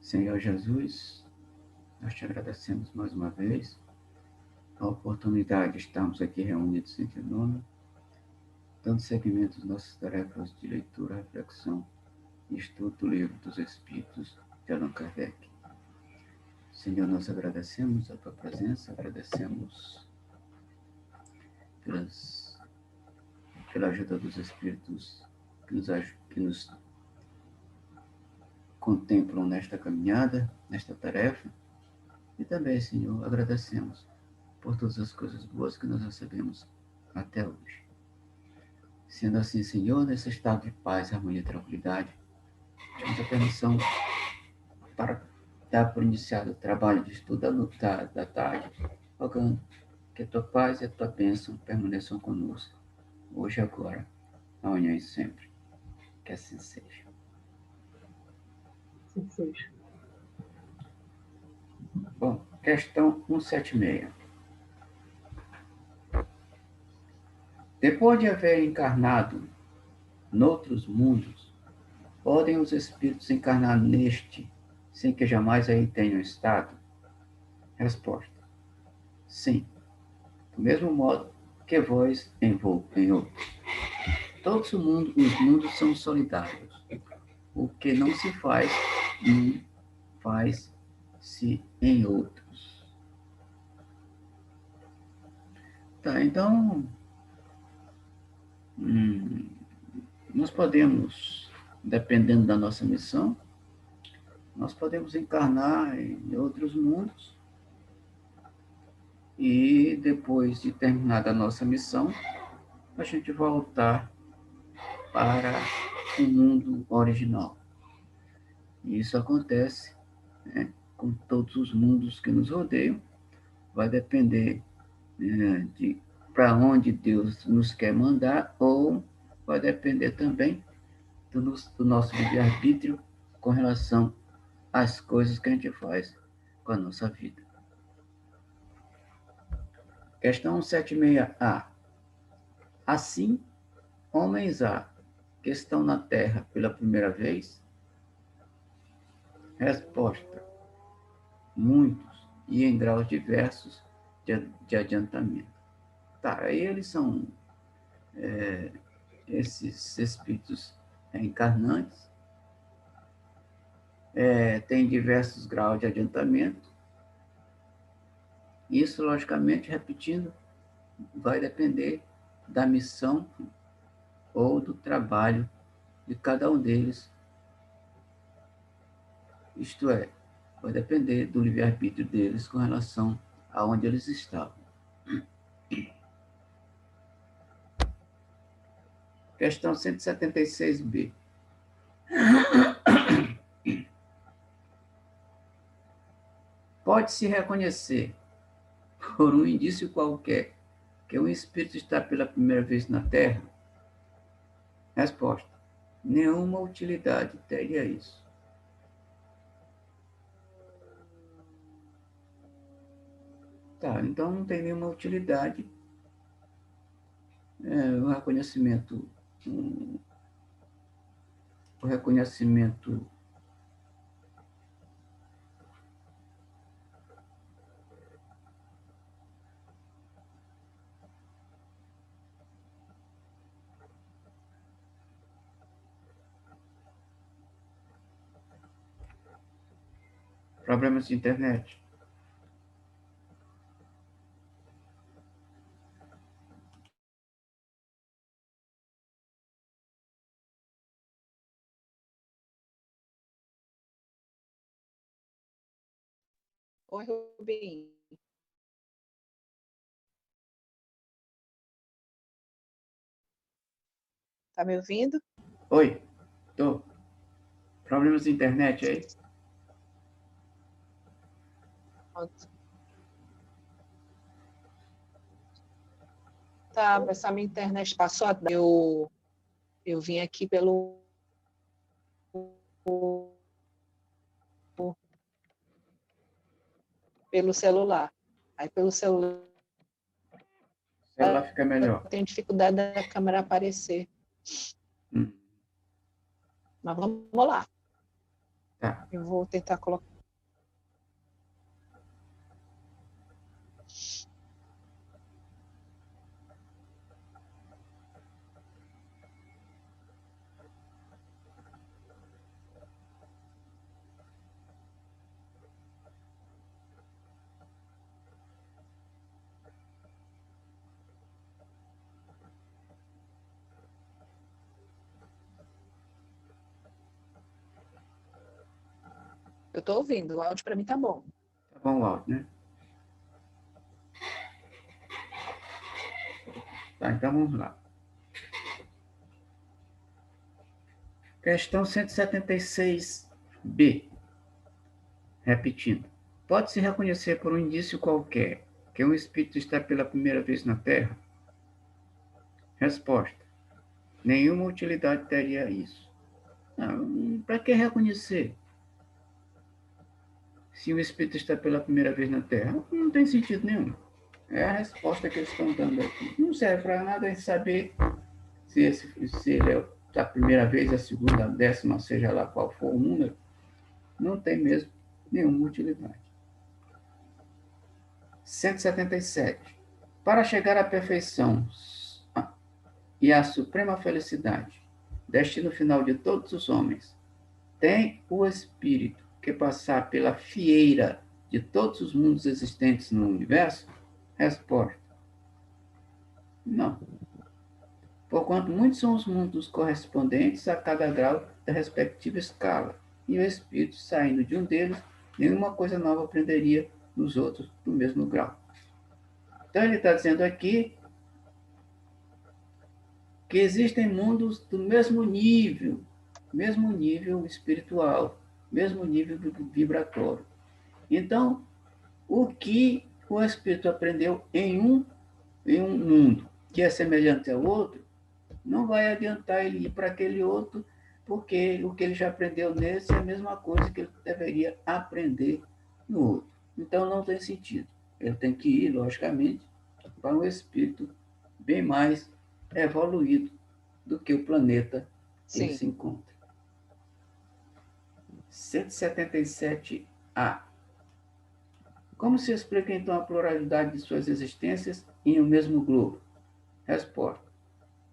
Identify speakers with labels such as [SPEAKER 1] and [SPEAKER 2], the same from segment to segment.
[SPEAKER 1] Senhor Jesus, nós te agradecemos mais uma vez a oportunidade de estarmos aqui reunidos em teu nome, dando seguimento às nossas tarefas de leitura, reflexão e estudo do livro dos Espíritos de Allan Kardec. Senhor, nós agradecemos a tua presença, agradecemos pela ajuda dos Espíritos que nos contemplam nesta caminhada, nesta tarefa, e também, Senhor, agradecemos por todas as coisas boas que nós recebemos até hoje. Sendo assim, Senhor, nesse estado de paz, harmonia e tranquilidade, temos a permissão para dar por iniciado o trabalho de estudo da tarde, rogando que a tua paz e a tua bênção permaneçam conosco, hoje, agora, amanhã e sempre. Que assim seja.
[SPEAKER 2] Assim seja.
[SPEAKER 1] Bom, questão 176. Depois de haver encarnado noutros mundos, podem os espíritos encarnar neste, sem que jamais aí tenham estado? Resposta: sim. Do mesmo modo que vós envolve em outro. Todos os mundos são solidários. O que não se faz, faz-se em outros. Tá, então, nós podemos, dependendo da nossa missão, nós podemos encarnar em outros mundos e depois de terminada a nossa missão, a gente voltar para o mundo original. E isso acontece, né, com todos os mundos que nos rodeiam. Vai depender, né, de para onde Deus nos quer mandar, ou vai depender também do nosso livre-arbítrio com relação às coisas que a gente faz com a nossa vida. Questão 76A. Assim, homens há que estão na Terra pela primeira vez? Resposta: muitos, e em graus diversos de adiantamento. Tá, aí eles são esses espíritos encarnantes, têm diversos graus de adiantamento. Isso, logicamente, repetindo, vai depender da missão ou do trabalho de cada um deles. Isto é, vai depender do livre-arbítrio deles com relação a onde eles estavam. Questão 176b. Pode-se reconhecer, por um indício qualquer, que um espírito está pela primeira vez na Terra? Resposta: nenhuma utilidade teria isso. Tá, então não tem nenhuma utilidade o reconhecimento, o reconhecimento problemas de internet.
[SPEAKER 2] Oi, Rubinho. Tá me ouvindo?
[SPEAKER 1] Oi, tô. Problemas de internet aí?
[SPEAKER 2] Pronto. Tá, essa minha internet passou. Eu vim aqui pelo celular. Aí pelo celular
[SPEAKER 1] Ela fica melhor.
[SPEAKER 2] eu tenho dificuldade da câmera aparecer.
[SPEAKER 1] Hum.
[SPEAKER 2] Mas vamos lá.
[SPEAKER 1] Tá.
[SPEAKER 2] Eu vou tentar colocar. Eu estou ouvindo, o áudio para mim tá bom.
[SPEAKER 1] Tá bom o áudio, né? Tá, então vamos lá. Questão 176b. Repetindo. Pode-se reconhecer por um indício qualquer que um espírito está pela primeira vez na Terra? Resposta. Nenhuma utilidade teria isso. Para que reconhecer se o espírito está pela primeira vez na Terra? Não tem sentido nenhum. É a resposta que eles estão dando aqui. Não serve para nada saber se ele é a primeira vez, a segunda, a décima, seja lá qual for o número. Não tem mesmo nenhuma utilidade. 177. Para chegar à perfeição e à suprema felicidade, destino final de todos os homens, tem o espírito que passar pela fieira de todos os mundos existentes no universo? Resposta: não. Porquanto muitos são os mundos correspondentes a cada grau da respectiva escala, e o espírito, saindo de um deles, nenhuma coisa nova aprenderia nos outros do mesmo grau. Então ele está dizendo aqui que existem mundos do mesmo nível espiritual, mesmo nível vibratório. Então, o que o espírito aprendeu em um mundo que é semelhante ao outro, não vai adiantar ele ir para aquele outro, porque o que ele já aprendeu nesse é a mesma coisa que ele deveria aprender no outro. Então, não tem sentido. Ele tem que ir, logicamente, para um espírito bem mais evoluído do que o planeta que ele se encontra. 177A. Como se explica então a pluralidade de suas existências em um mesmo globo? Resposta: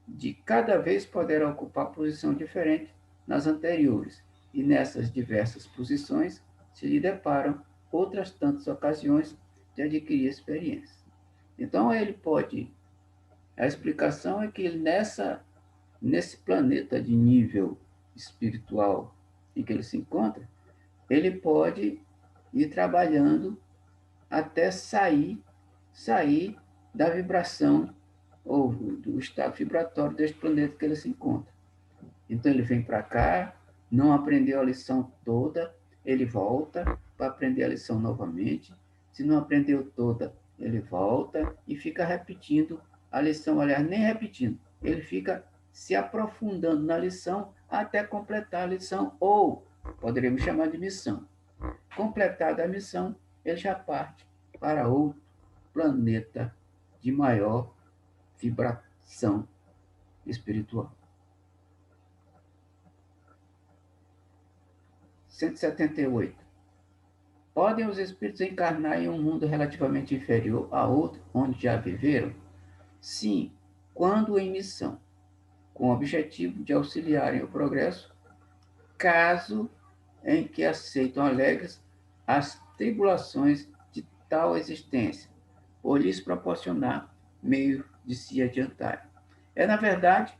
[SPEAKER 1] de cada vez poderá ocupar posição diferente nas anteriores, e nessas diversas posições se lhe deparam outras tantas ocasiões de adquirir experiência. Então ele pode, a explicação é que nesse planeta de nível espiritual em que ele se encontra, ele pode ir trabalhando até sair da vibração ou do estado vibratório deste planeta que ele se encontra. Então ele vem para cá, não aprendeu a lição toda, ele volta para aprender a lição novamente. Se não aprendeu toda, ele volta e fica repetindo a lição, aliás, nem repetindo, ele fica se aprofundando na lição até completar a lição, ou poderíamos chamar de missão. Completada a missão, ele já parte para outro planeta de maior vibração espiritual. 178. Podem os espíritos encarnar em um mundo relativamente inferior a outro onde já viveram? Sim, quando em missão, com o objetivo de auxiliarem o progresso, caso em que aceitam alegres as tribulações de tal existência, ou lhes proporcionar meio de se adiantarem. Na verdade,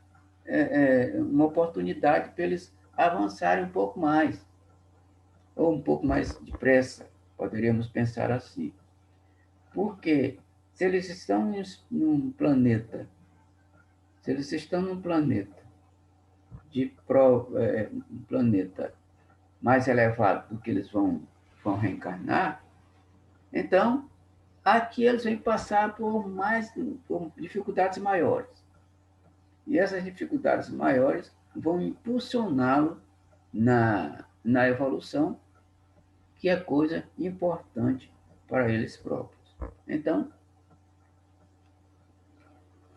[SPEAKER 1] uma oportunidade para eles avançarem um pouco mais, ou um pouco mais depressa, poderíamos pensar assim. Porque se eles estão num planeta, se eles estão num planeta um planeta mais elevado do que eles vão reencarnar, então aqui eles vêm passar por dificuldades maiores. E essas dificuldades maiores vão impulsioná-lo na evolução, que é coisa importante para eles próprios. Então,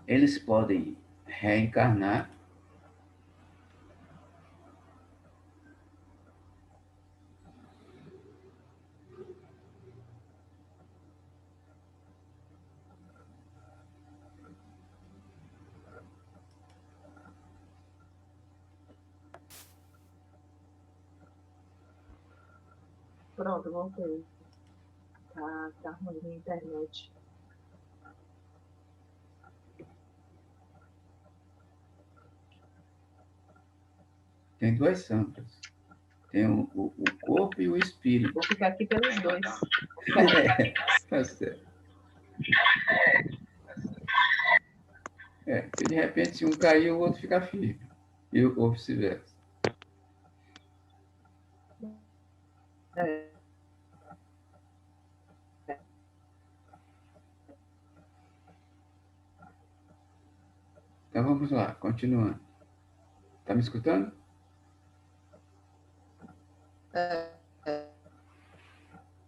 [SPEAKER 1] eles podem reencarnar
[SPEAKER 2] Pronto, voltei. Tá ruim a internet.
[SPEAKER 1] Tem duas sombras. Tem o corpo e o espírito.
[SPEAKER 2] Vou ficar aqui pelos dois.
[SPEAKER 1] Tá certo. Porque de repente, se um cair, o outro fica firme. Ou vice-versa.
[SPEAKER 2] É.
[SPEAKER 1] Então vamos lá, continuando. Está me escutando?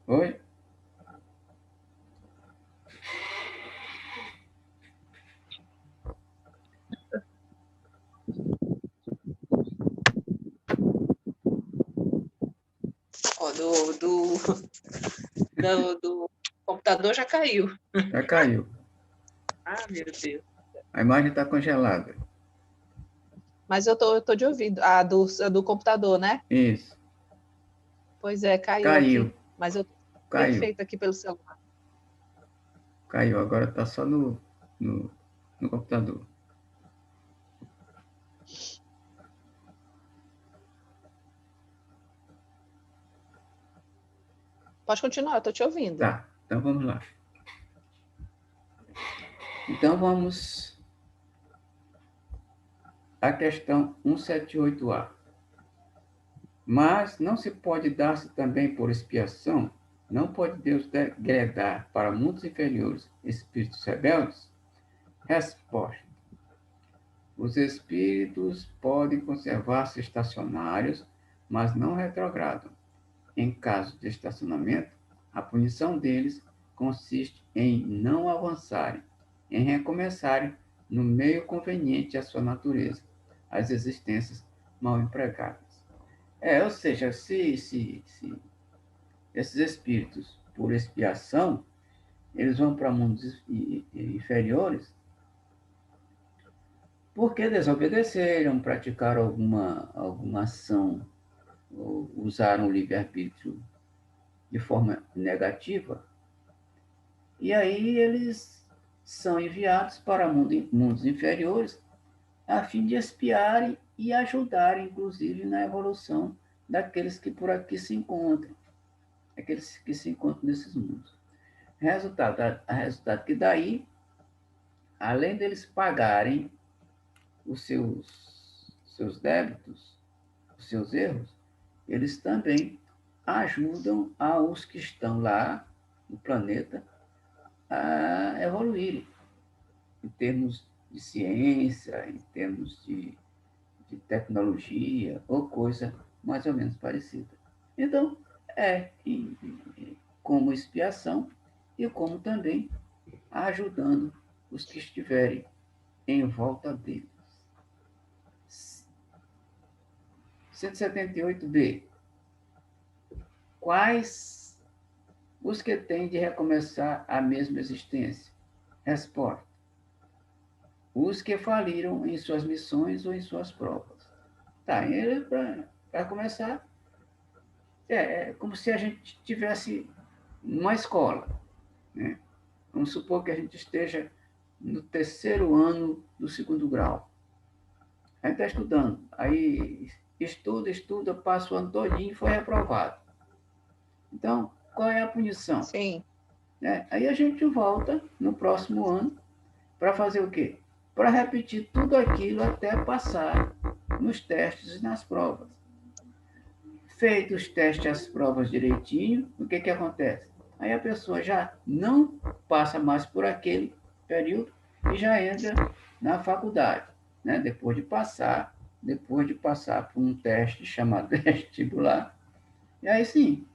[SPEAKER 1] Oi?
[SPEAKER 2] Do computador já caiu.
[SPEAKER 1] Já caiu.
[SPEAKER 2] Ah, meu Deus.
[SPEAKER 1] A imagem está congelada.
[SPEAKER 2] Mas eu tô de ouvido. A do computador, né?
[SPEAKER 1] Isso.
[SPEAKER 2] Pois é, caiu aqui. Mas eu tô perfeito aqui pelo celular.
[SPEAKER 1] Caiu. Agora está só no computador.
[SPEAKER 2] Pode continuar, eu tô te ouvindo.
[SPEAKER 1] Tá, então vamos lá. Então vamos à questão 178A. Mas não se pode dar-se também por expiação, não pode Deus degradar para mundos inferiores espíritos rebeldes? Resposta. Os espíritos podem conservar-se estacionários, mas não retrogradam. Em caso de estacionamento, a punição deles consiste em não avançarem, em recomeçarem no meio conveniente à sua natureza, as existências mal empregadas. Ou seja, se esses espíritos, por expiação, eles vão para mundos inferiores, porque desobedeceram, praticaram alguma ação, ou usaram o livre-arbítrio de forma negativa, e aí eles são enviados para mundos inferiores a fim de expiarem e ajudarem, inclusive, na evolução daqueles que por aqui se encontram, aqueles que se encontram nesses mundos. Resultado que daí, além deles pagarem os seus débitos, os seus erros, eles também ajudam aos que estão lá no planeta a evoluírem, em termos de ciência, em termos de tecnologia, ou coisa mais ou menos parecida. Então, como expiação e como também ajudando os que estiverem em volta deles. 178b. Quais os que têm de recomeçar a mesma existência? Resposta. Os que faliram em suas missões ou em suas provas. Tá, para começar, é como se a gente tivesse uma escola, né? Vamos supor que a gente esteja no terceiro ano do segundo grau. A gente está estudando, aí estuda, passa o ano todinho e foi reprovado. Então, qual é a punição?
[SPEAKER 2] Sim.
[SPEAKER 1] Aí a gente volta no próximo ano para fazer o quê? Para repetir tudo aquilo até passar nos testes e nas provas. Feitos os testes e as provas direitinho, o que acontece? Aí a pessoa já não passa mais por aquele período e já entra na faculdade, né? Depois de passar por um teste chamado vestibular. E aí sim.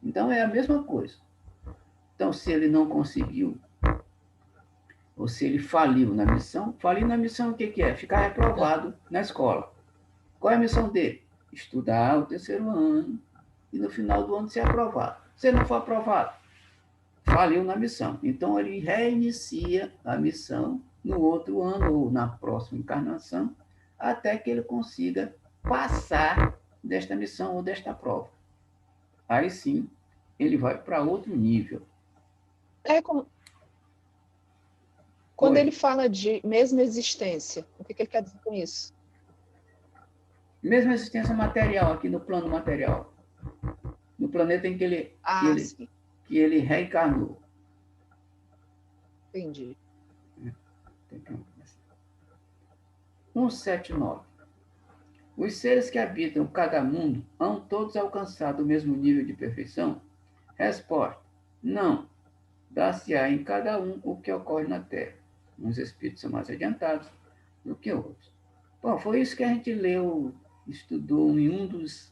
[SPEAKER 1] Então é a mesma coisa. Então, se ele não conseguiu, ou se ele faliu na missão o que é? Ficar reprovado na escola. Qual é a missão dele? Estudar o terceiro ano e no final do ano ser aprovado. Se não for aprovado, faliu na missão. Então, ele reinicia a missão no outro ano ou na próxima encarnação, até que ele consiga passar desta missão ou desta prova. aí sim ele vai para outro nível.
[SPEAKER 2] Quando ele fala de mesma existência, o que ele quer dizer com isso?
[SPEAKER 1] Mesma existência material, aqui no plano material. No planeta em que ele reencarnou.
[SPEAKER 2] Entendi.
[SPEAKER 1] 179. Os seres que habitam cada mundo hão todos alcançado o mesmo nível de perfeição? Resposta: não. Dar-se-á em cada um o que ocorre na Terra. Uns espíritos são mais adiantados do que outros. Bom, foi isso que a gente leu, estudou em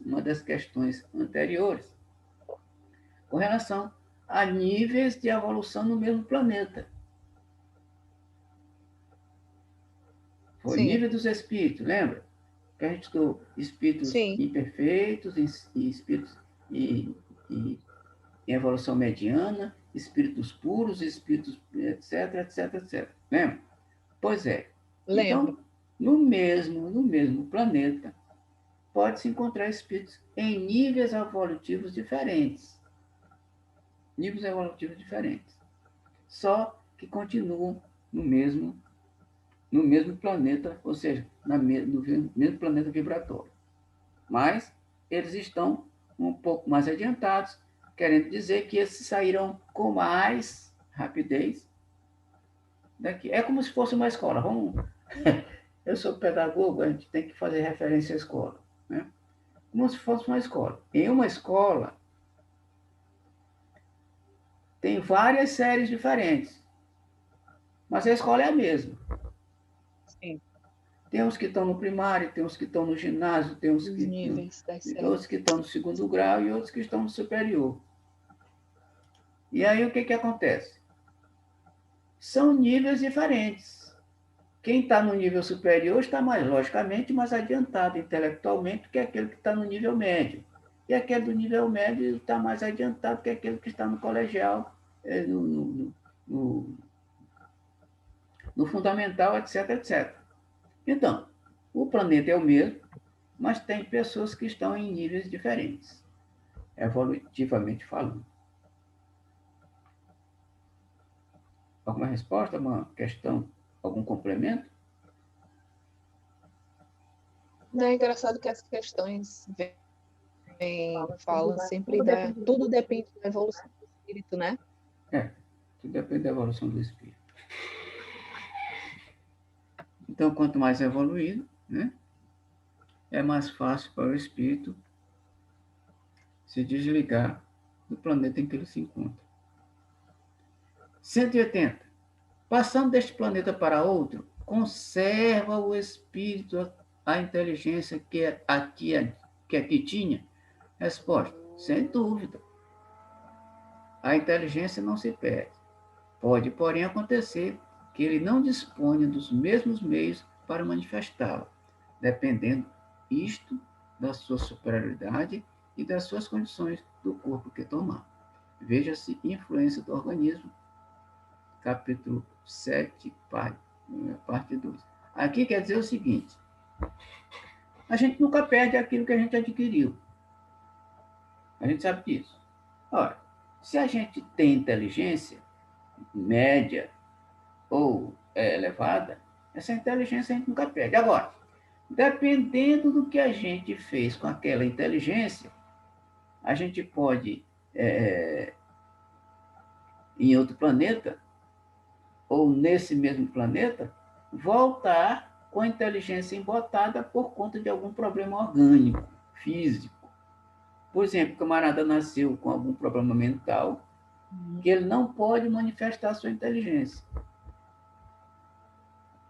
[SPEAKER 1] uma das questões anteriores, com relação a níveis de evolução no mesmo planeta. Foi o nível dos espíritos, lembra? Que a gente estudou espíritos imperfeitos, e espíritos em evolução mediana, espíritos puros, espíritos, etc, etc, etc. Lembra? Pois é.
[SPEAKER 2] Lembro.
[SPEAKER 1] Então, no mesmo planeta, pode-se encontrar espíritos em níveis evolutivos diferentes. Níveis evolutivos diferentes. Só que continuam no mesmo planeta, ou seja, no mesmo planeta vibratório. Mas eles estão um pouco mais adiantados, querendo dizer que esses saíram com mais rapidez daqui. É como se fosse uma escola. Eu sou pedagogo, a gente tem que fazer referência à escola, né? Como se fosse uma escola. Em uma escola, tem várias séries diferentes, mas a escola é a mesma.
[SPEAKER 2] Sim.
[SPEAKER 1] Tem uns que estão no primário, tem uns que estão no ginásio, tem uns outros que estão no segundo grau e outros que estão no superior. E aí o que acontece? São níveis diferentes. Quem está no nível superior está logicamente, mais adiantado intelectualmente que aquele que está no nível médio. E aquele do nível médio está mais adiantado que aquele que está no colegial, no fundamental, etc, etc. Então, o planeta é o mesmo, mas tem pessoas que estão em níveis diferentes, evolutivamente falando. Alguma resposta, uma questão, algum complemento?
[SPEAKER 2] Não é engraçado que as questões falam sempre tudo depende da evolução do espírito, né?
[SPEAKER 1] Tudo depende da evolução do espírito. Então, quanto mais evoluído, né, é mais fácil para o espírito se desligar do planeta em que ele se encontra. 180. Passando deste planeta para outro, conserva o espírito a inteligência que aqui tinha? Resposta: sem dúvida. A inteligência não se perde. Pode, porém, acontecer que ele não disponha dos mesmos meios para manifestá-la, dependendo isto da sua superioridade e das suas condições do corpo que tomar. Veja-se influência do organismo, capítulo 7, parte 2. Aqui quer dizer o seguinte: a gente nunca perde aquilo que a gente adquiriu. A gente sabe disso. Ora, se a gente tem inteligência média ou elevada, essa inteligência a gente nunca perde. Agora, dependendo do que a gente fez com aquela inteligência, a gente pode, em outro planeta, ou nesse mesmo planeta, voltar com a inteligência embotada por conta de algum problema orgânico, físico. Por exemplo, o camarada nasceu com algum problema mental, que ele não pode manifestar sua inteligência.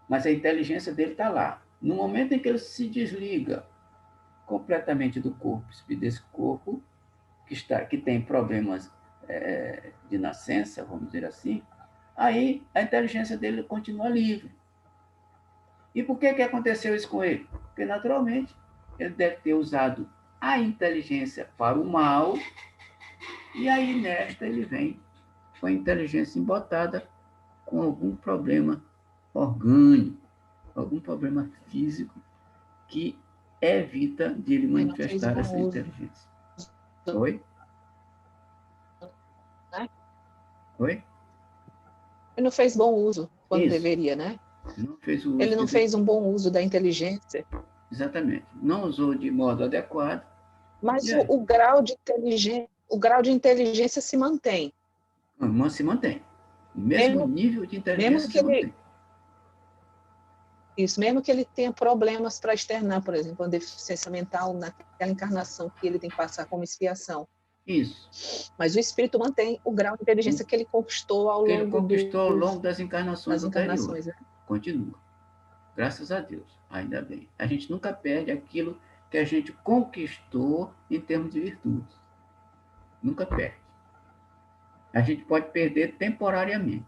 [SPEAKER 1] Mas a inteligência dele está lá. No momento em que ele se desliga completamente do corpo, desse corpo que tem problemas de nascença, vamos dizer assim, aí a inteligência dele continua livre. E por que aconteceu isso com ele? Porque, naturalmente, ele deve ter usado a inteligência para o mal, e aí, nesta, ele vem com a inteligência embotada com algum problema orgânico, algum problema físico que evita de ele manifestar essa inteligência. Oi?
[SPEAKER 2] né?
[SPEAKER 1] Oi?
[SPEAKER 2] Ele não fez bom uso quando
[SPEAKER 1] Isso.
[SPEAKER 2] deveria, né?
[SPEAKER 1] Não fez o
[SPEAKER 2] Ele
[SPEAKER 1] uso
[SPEAKER 2] não fez um bom uso da inteligência.
[SPEAKER 1] exatamente. Não usou de modo adequado.
[SPEAKER 2] Mas
[SPEAKER 1] E aí?
[SPEAKER 2] o grau de inteligência se mantém.
[SPEAKER 1] Se mantém. O mesmo
[SPEAKER 2] Mesmo,
[SPEAKER 1] nível de
[SPEAKER 2] mesmo
[SPEAKER 1] inteligência
[SPEAKER 2] que
[SPEAKER 1] se
[SPEAKER 2] ele,
[SPEAKER 1] mantém.
[SPEAKER 2] isso, mesmo que ele tenha problemas para externar, por exemplo, uma deficiência mental naquela encarnação que ele tem que passar como expiação.
[SPEAKER 1] Isso.
[SPEAKER 2] Mas o espírito mantém o grau de inteligência que ele conquistou ao
[SPEAKER 1] Que ele
[SPEAKER 2] longo
[SPEAKER 1] conquistou ao longo das encarnações
[SPEAKER 2] das
[SPEAKER 1] anteriores.
[SPEAKER 2] encarnações. Né?
[SPEAKER 1] Continua. Graças a Deus. Ainda bem. A gente nunca perde aquilo que a gente conquistou em termos de virtudes. Nunca perde. A gente pode perder temporariamente.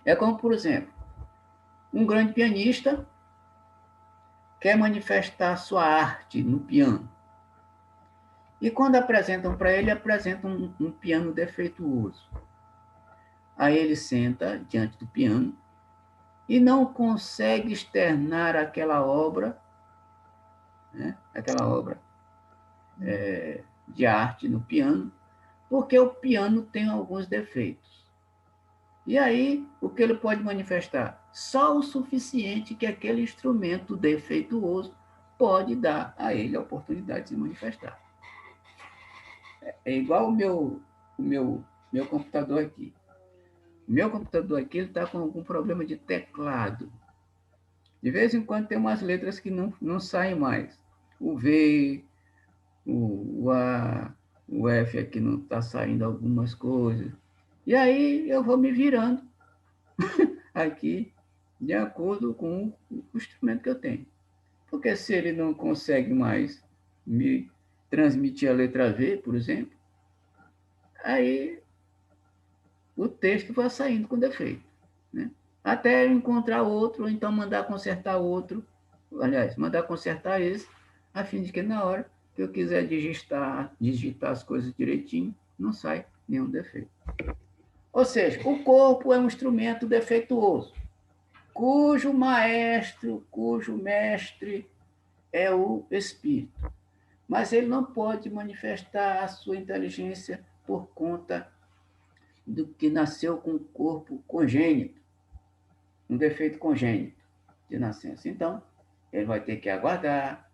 [SPEAKER 1] É como, por exemplo, um grande pianista quer manifestar sua arte no piano. E quando apresentam para ele, apresentam um piano defeituoso. Aí ele senta diante do piano e não consegue externar aquela obra, né? Aquela obra de arte no piano, porque o piano tem alguns defeitos. E aí, o que ele pode manifestar? Só o suficiente que aquele instrumento defeituoso pode dar a ele a oportunidade de se manifestar. É igual meu computador aqui. Meu computador aqui está com algum problema de teclado. De vez em quando tem umas letras que não saem mais. O V, o A, o F aqui não está saindo algumas coisas. E aí eu vou me virando aqui de acordo com o instrumento que eu tenho. Porque se ele não consegue mais me transmitir a letra V, por exemplo, aí o texto vai saindo com defeito. Né? Até eu encontrar outro, ou então mandar consertar outro, aliás, mandar consertar esse, a fim de que na hora que eu quiser digitar as coisas direitinho, não sai nenhum defeito. Ou seja, o corpo é um instrumento defeituoso, cujo maestro, cujo mestre é o espírito. Mas ele não pode manifestar a sua inteligência por conta do que nasceu com o corpo congênito, um defeito congênito de nascença. Então, ele vai ter que aguardar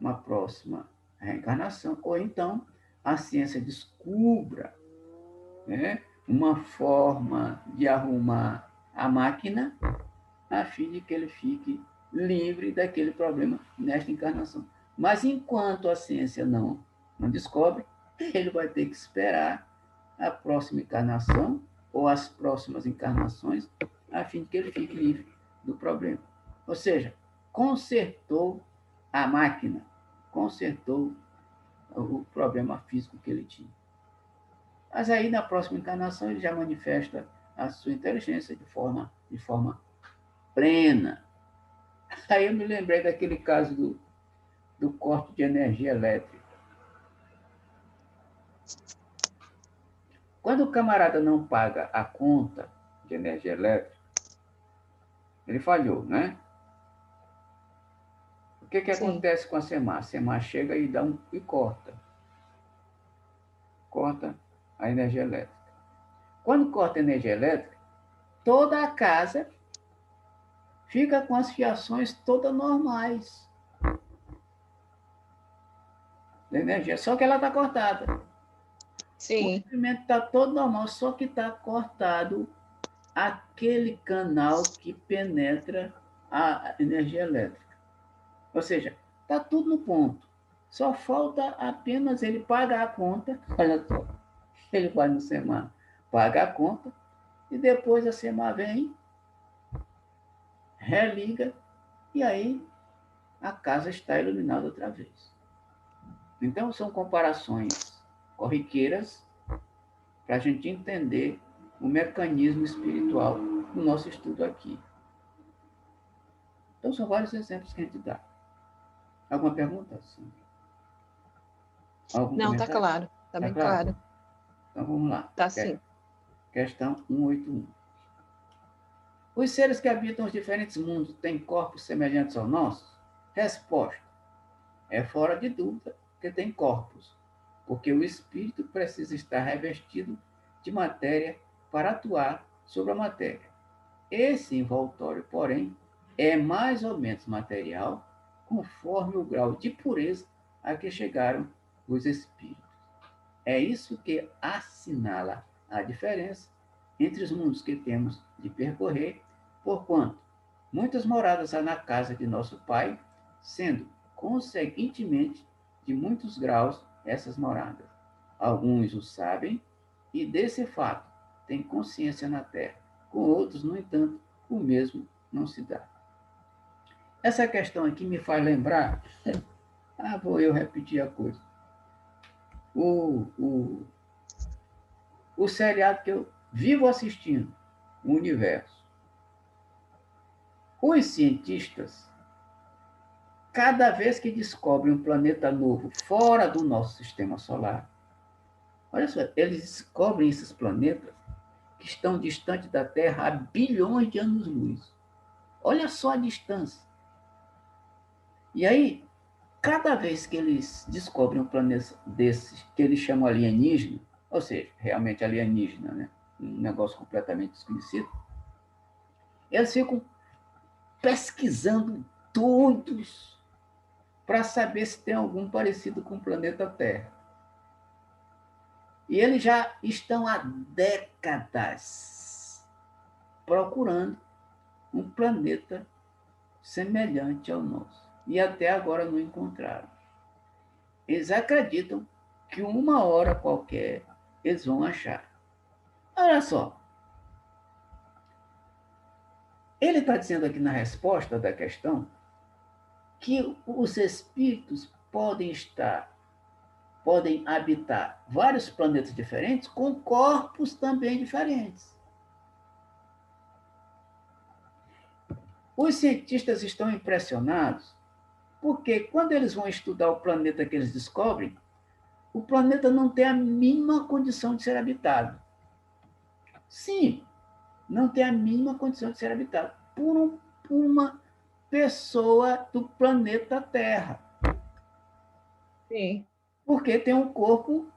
[SPEAKER 1] uma próxima reencarnação, ou então a ciência descubra, né, uma forma de arrumar a máquina a fim de que ele fique livre daquele problema nesta encarnação. Mas enquanto a ciência não descobre, ele vai ter que esperar a próxima encarnação ou as próximas encarnações a fim de que ele fique livre do problema. Ou seja, consertou a máquina, consertou o problema físico que ele tinha. Mas aí, na próxima encarnação, ele já manifesta a sua inteligência de forma plena. Aí eu me lembrei daquele caso do corte de energia elétrica. Quando o camarada não paga a conta de energia elétrica, ele falhou, né? O que acontece com a SEMAR? A SEMAR chega e corta. Corta a energia elétrica. Quando corta a energia elétrica, toda a casa fica com as fiações todas normais da energia, só que ela está cortada.
[SPEAKER 2] Sim.
[SPEAKER 1] O movimento está todo normal, só que está cortado aquele canal que penetra a energia elétrica. Ou seja, está tudo no ponto. Só falta apenas ele pagar a conta. Olha só, ele vai no SEMAR, paga a conta, e depois a SEMAR vem, religa, e aí a casa está iluminada outra vez. Então, são comparações corriqueiras para a gente entender o mecanismo espiritual do nosso estudo aqui. Então, são vários exemplos que a gente dá. Alguma pergunta? Sim. Algum
[SPEAKER 2] Não, está
[SPEAKER 1] comentário?
[SPEAKER 2] claro. Está bem claro.
[SPEAKER 1] Então, vamos lá.
[SPEAKER 2] Está sim.
[SPEAKER 1] Questão 181. Os seres que habitam os diferentes mundos têm corpos semelhantes ao nosso? Resposta. É fora de dúvida que têm corpos. porque o espírito precisa estar revestido de matéria para atuar sobre a matéria. Esse envoltório, porém, é mais ou menos material, conforme o grau de pureza a que chegaram os espíritos. É isso que assinala a diferença entre os mundos que temos de percorrer, porquanto muitas moradas há na casa de nosso Pai, sendo, conseguintemente, de muitos graus essas moradas. Alguns o sabem e, desse fato, têm consciência na terra. Com outros, no entanto, o mesmo não se dá. Essa questão aqui me faz lembrar. Vou eu repetir a coisa. O seriado que eu vivo assistindo, o Universo. Os cientistas, cada vez que descobrem um planeta novo fora do nosso sistema solar, olha só, eles descobrem esses planetas que estão distantes da Terra há bilhões de anos-luz. Olha só a distância. E aí, cada vez que eles descobrem um planeta desses, que eles chamam alienígena, ou seja, realmente alienígena, né? Um negócio completamente desconhecido, eles ficam pesquisando todos para saber se tem algum parecido com o planeta Terra. E eles já estão há décadas procurando um planeta semelhante ao nosso. E até agora não encontraram. Eles acreditam que uma hora qualquer eles vão achar. Olha só. Ele está dizendo aqui na resposta da questão que os espíritos podem habitar vários planetas diferentes com corpos também diferentes. Os cientistas estão impressionados porque quando eles vão estudar o planeta que eles descobrem, o planeta não tem a mínima condição de ser habitado. Sim, não tem a mínima condição de ser habitado por uma pessoa do planeta Terra.
[SPEAKER 2] Sim.
[SPEAKER 1] Porque tem um corpo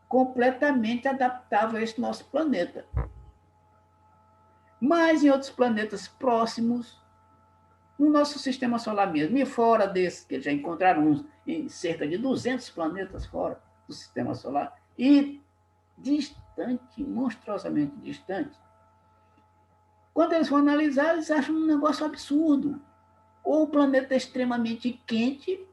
[SPEAKER 1] completamente adaptável a este nosso planeta. Mas em outros planetas próximos, no nosso sistema solar mesmo, e fora desse, que já encontraram uns, em cerca de 200 planetas fora do sistema solar, e distante, monstruosamente distante, quando eles vão analisar, eles acham um negócio absurdo. Ou o planeta é extremamente quente,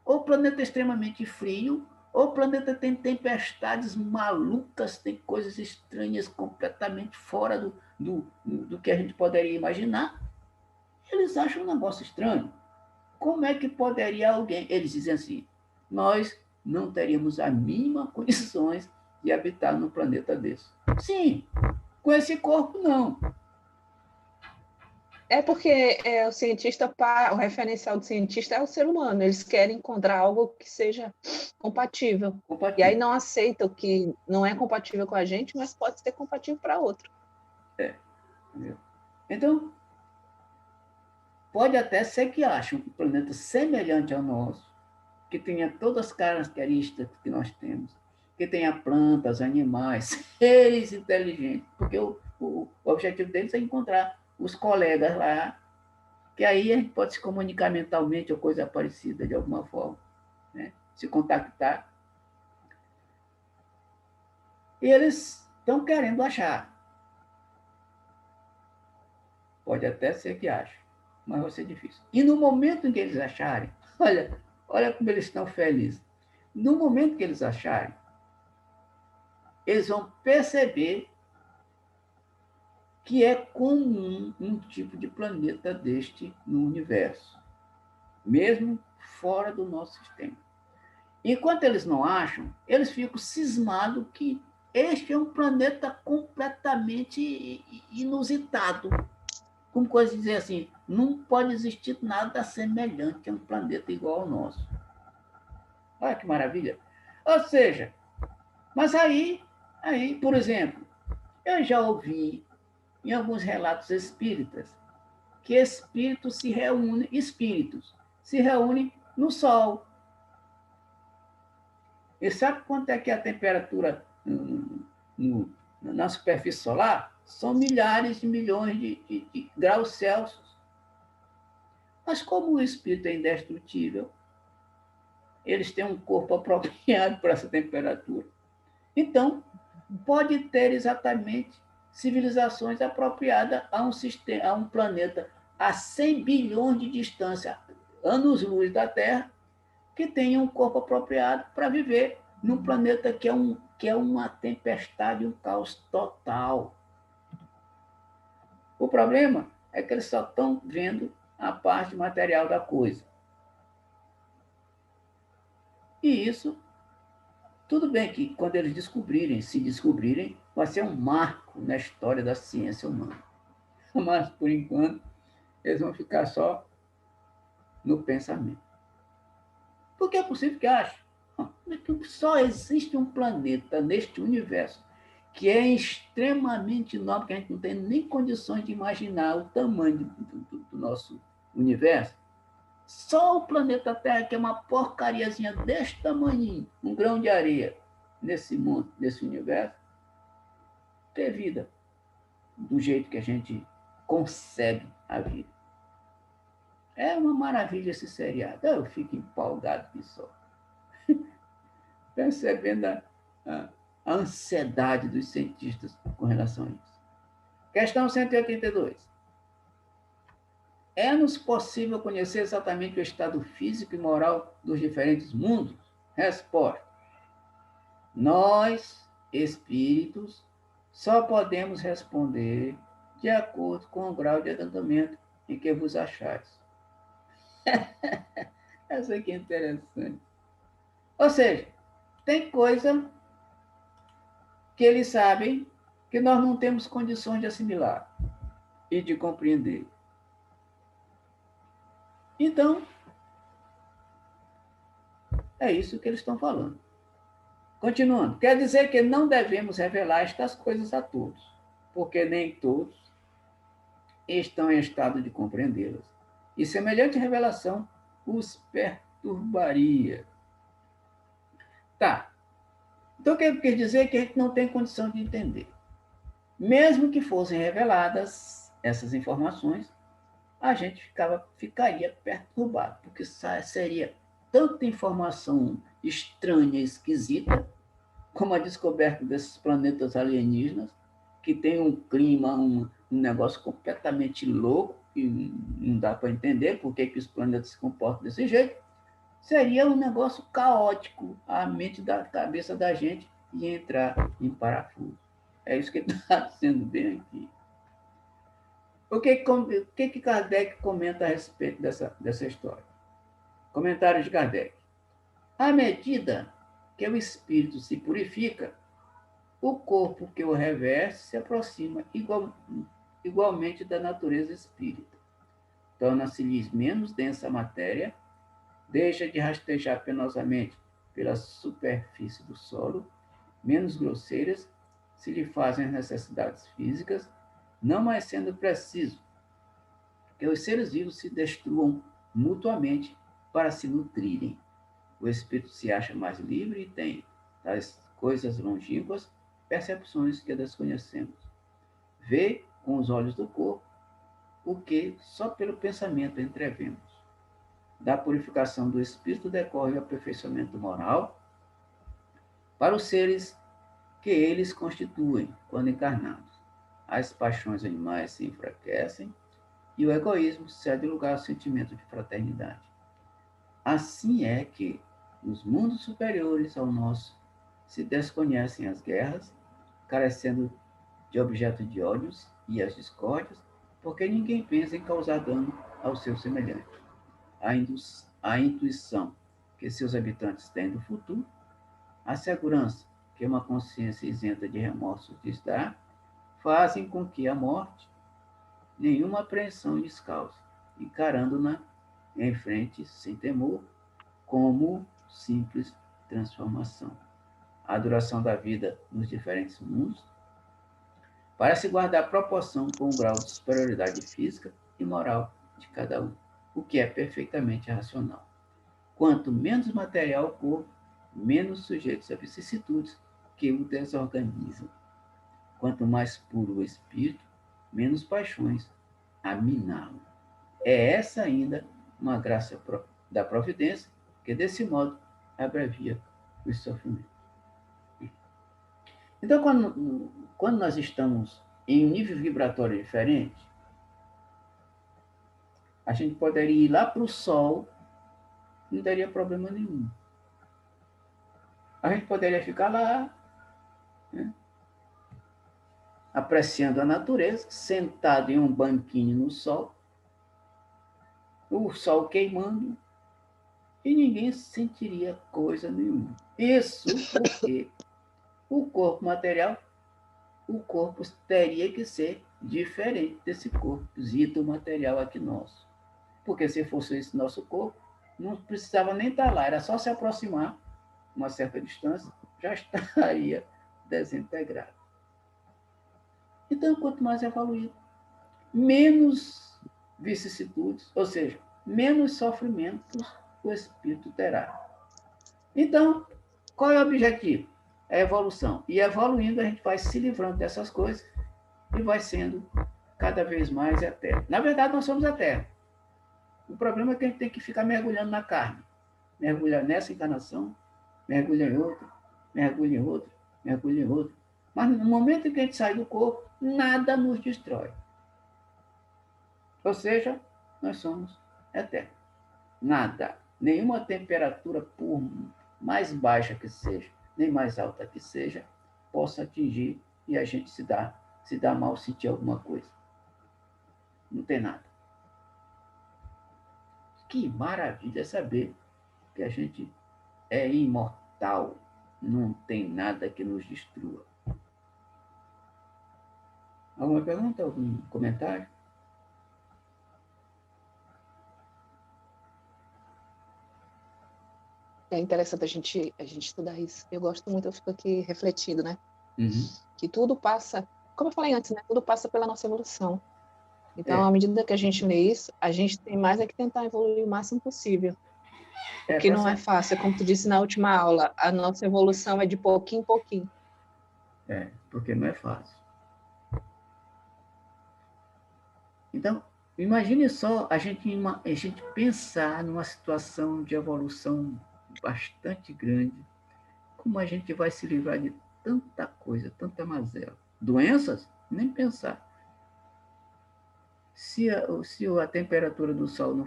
[SPEAKER 1] ou o planeta é extremamente frio, ou o planeta tem tempestades malucas, tem coisas estranhas completamente fora do que a gente poderia imaginar. Eles acham um negócio estranho. Como é que poderia alguém... Eles dizem assim, nós não teríamos a mínima condições de habitar num planeta desse. Sim, com esse corpo, não.
[SPEAKER 2] É porque o cientista, o referencial do cientista é o ser humano. Eles querem encontrar algo que seja compatível. E aí não aceitam que não é compatível com a gente, mas pode ser compatível para outro.
[SPEAKER 1] Então, pode até ser que achem um planeta semelhante ao nosso, que tenha todas as características que nós temos, que tenha plantas, animais, seres inteligentes, porque o objetivo deles é encontrar os colegas lá, que aí a gente pode se comunicar mentalmente ou coisa parecida de alguma forma, né? Se contactar. E eles estão querendo achar. Pode até ser que achem, mas vai ser difícil. E no momento em que eles acharem, olha como eles estão felizes. No momento que eles acharem, eles vão perceber que é comum um tipo de planeta deste no universo, mesmo fora do nosso sistema. Enquanto eles não acham, eles ficam cismados que este é um planeta completamente inusitado. Como coisa dizer assim, não pode existir nada semelhante a um planeta igual ao nosso. Olha que maravilha. Ou seja, mas aí, por exemplo, eu já ouvi em alguns relatos espíritas que espíritos se reúnem no Sol. E sabe quanto é que é a temperatura na superfície solar? São milhares de milhões de graus Celsius. Mas como o espírito é indestrutível, eles têm um corpo apropriado para essa temperatura. Então, pode ter exatamente civilizações apropriadas a um sistema, a um planeta a 100 bilhões de distância, anos-luz da Terra, que tenham um corpo apropriado para viver num planeta que é uma tempestade, um caos total. O problema é que eles só estão vendo a parte material da coisa. E isso, tudo bem que quando eles se descobrirem, vai ser um marco na história da ciência humana. Mas, por enquanto, eles vão ficar só no pensamento. Porque é possível que achem que só existe um planeta neste universo que é extremamente enorme, que a gente não tem nem condições de imaginar o tamanho do nosso universo. Só o planeta Terra, que é uma porcariazinha deste tamanho, um grão de areia, nesse mundo, nesse universo, ter vida do jeito que a gente concebe a vida. É uma maravilha esse seriado. Eu fico empolgado que só. Percebendo a ansiedade dos cientistas com relação a isso. Questão 182. É-nos possível conhecer exatamente o estado físico e moral dos diferentes mundos? Resposta. Nós, espíritos, só podemos responder de acordo com o grau de adiantamento em que vos achais. Essa aqui é interessante. Ou seja, tem coisa que eles sabem que nós não temos condições de assimilar e de compreender. Então, é isso que eles estão falando. Continuando, quer dizer que não devemos revelar estas coisas a todos, porque nem todos estão em estado de compreendê-las. E semelhante revelação os perturbaria. Tá. Então, quer dizer que a gente não tem condição de entender. Mesmo que fossem reveladas essas informações, a gente ficaria perturbado, porque seria tanta informação estranha, esquisita, como a descoberta desses planetas alienígenas, que tem um clima, um negócio completamente louco, que não dá para entender por que os planetas se comportam desse jeito, seria um negócio caótico, a mente da cabeça da gente ia entrar em parafuso. É isso que está dizendo bem aqui. O que Kardec comenta a respeito dessa história? Comentário de Kardec. À medida que o espírito se purifica, o corpo que o reveste se aproxima igualmente da natureza espírita. Torna-se-lhes menos densa a matéria, deixa de rastejar penosamente pela superfície do solo, menos grosseiras se lhe fazem as necessidades físicas, não mais sendo preciso que os seres vivos se destruam mutuamente para se nutrirem. O espírito se acha mais livre e tem, das coisas longínquas, percepções que desconhecemos. Vê com os olhos do corpo o que só pelo pensamento entrevemos. Da purificação do espírito decorre o aperfeiçoamento moral para os seres que eles constituem quando encarnados. As paixões animais se enfraquecem e o egoísmo cede lugar ao sentimento de fraternidade. Assim é que, nos mundos superiores ao nosso, se desconhecem as guerras, carecendo de objeto de ódios e as discórdias, porque ninguém pensa em causar dano ao seu semelhante. A intuição que seus habitantes têm do futuro, a segurança que uma consciência isenta de remorsos lhes dá, fazem com que a morte nenhuma apreensão lhes cause, encarando-na em frente sem temor, como simples transformação. A duração da vida nos diferentes mundos parece guardar proporção com o grau de superioridade física e moral de cada um, o que é perfeitamente racional. Quanto menos material o corpo, menos sujeitos a vicissitudes que o desorganizam. Quanto mais puro o espírito, menos paixões a miná-lo. É essa ainda uma graça da providência, que desse modo abrevia os sofrimentos. Então, quando nós estamos em um nível vibratório diferente, a gente poderia ir lá para o Sol, não teria problema nenhum. A gente poderia ficar lá, né, apreciando a natureza, sentado em um banquinho no sol, o sol queimando, e ninguém sentiria coisa nenhuma. Isso porque o corpo material, o corpo teria que ser diferente desse corpo zito material aqui nosso. Porque se fosse esse nosso corpo, não precisava nem estar lá, era só se aproximar uma certa distância, já estaria desintegrado. Então, quanto mais evoluído, menos vicissitudes, ou seja, menos sofrimentos o espírito terá. Então, qual é o objetivo? É a evolução. E evoluindo, a gente vai se livrando dessas coisas e vai sendo cada vez mais eterno. Na verdade, nós somos eternos. O problema é que a gente tem que ficar mergulhando na carne. Mergulhar nessa encarnação, mergulha em outra, mergulha em outra, mergulha em outra. Mas no momento em que a gente sai do corpo, nada nos destrói. Ou seja, nós somos eternos. Nada, nenhuma temperatura, por mais baixa que seja, nem mais alta que seja, possa atingir e a gente se dá mal sentir alguma coisa. Não tem nada. Que maravilha saber que a gente é imortal. Não tem nada que nos destrua. Alguma pergunta? Algum comentário?
[SPEAKER 2] É interessante a gente estudar isso. Eu gosto muito, eu fico aqui refletindo, né?
[SPEAKER 1] Uhum.
[SPEAKER 2] Que tudo passa, como eu falei antes, né? Tudo passa pela nossa evolução. Então,
[SPEAKER 1] É.
[SPEAKER 2] à medida que a gente lê isso, a gente tem mais é que tentar evoluir o máximo possível.
[SPEAKER 1] É,
[SPEAKER 2] Que não é fácil, como tu disse na última aula, a nossa evolução é de pouquinho em pouquinho.
[SPEAKER 1] É, porque não é fácil. Então, imagine só a gente pensar numa situação de evolução bastante grande, como a gente vai se livrar de tanta coisa, tanta mazela. Doenças? Nem pensar. Se a temperatura do Sol não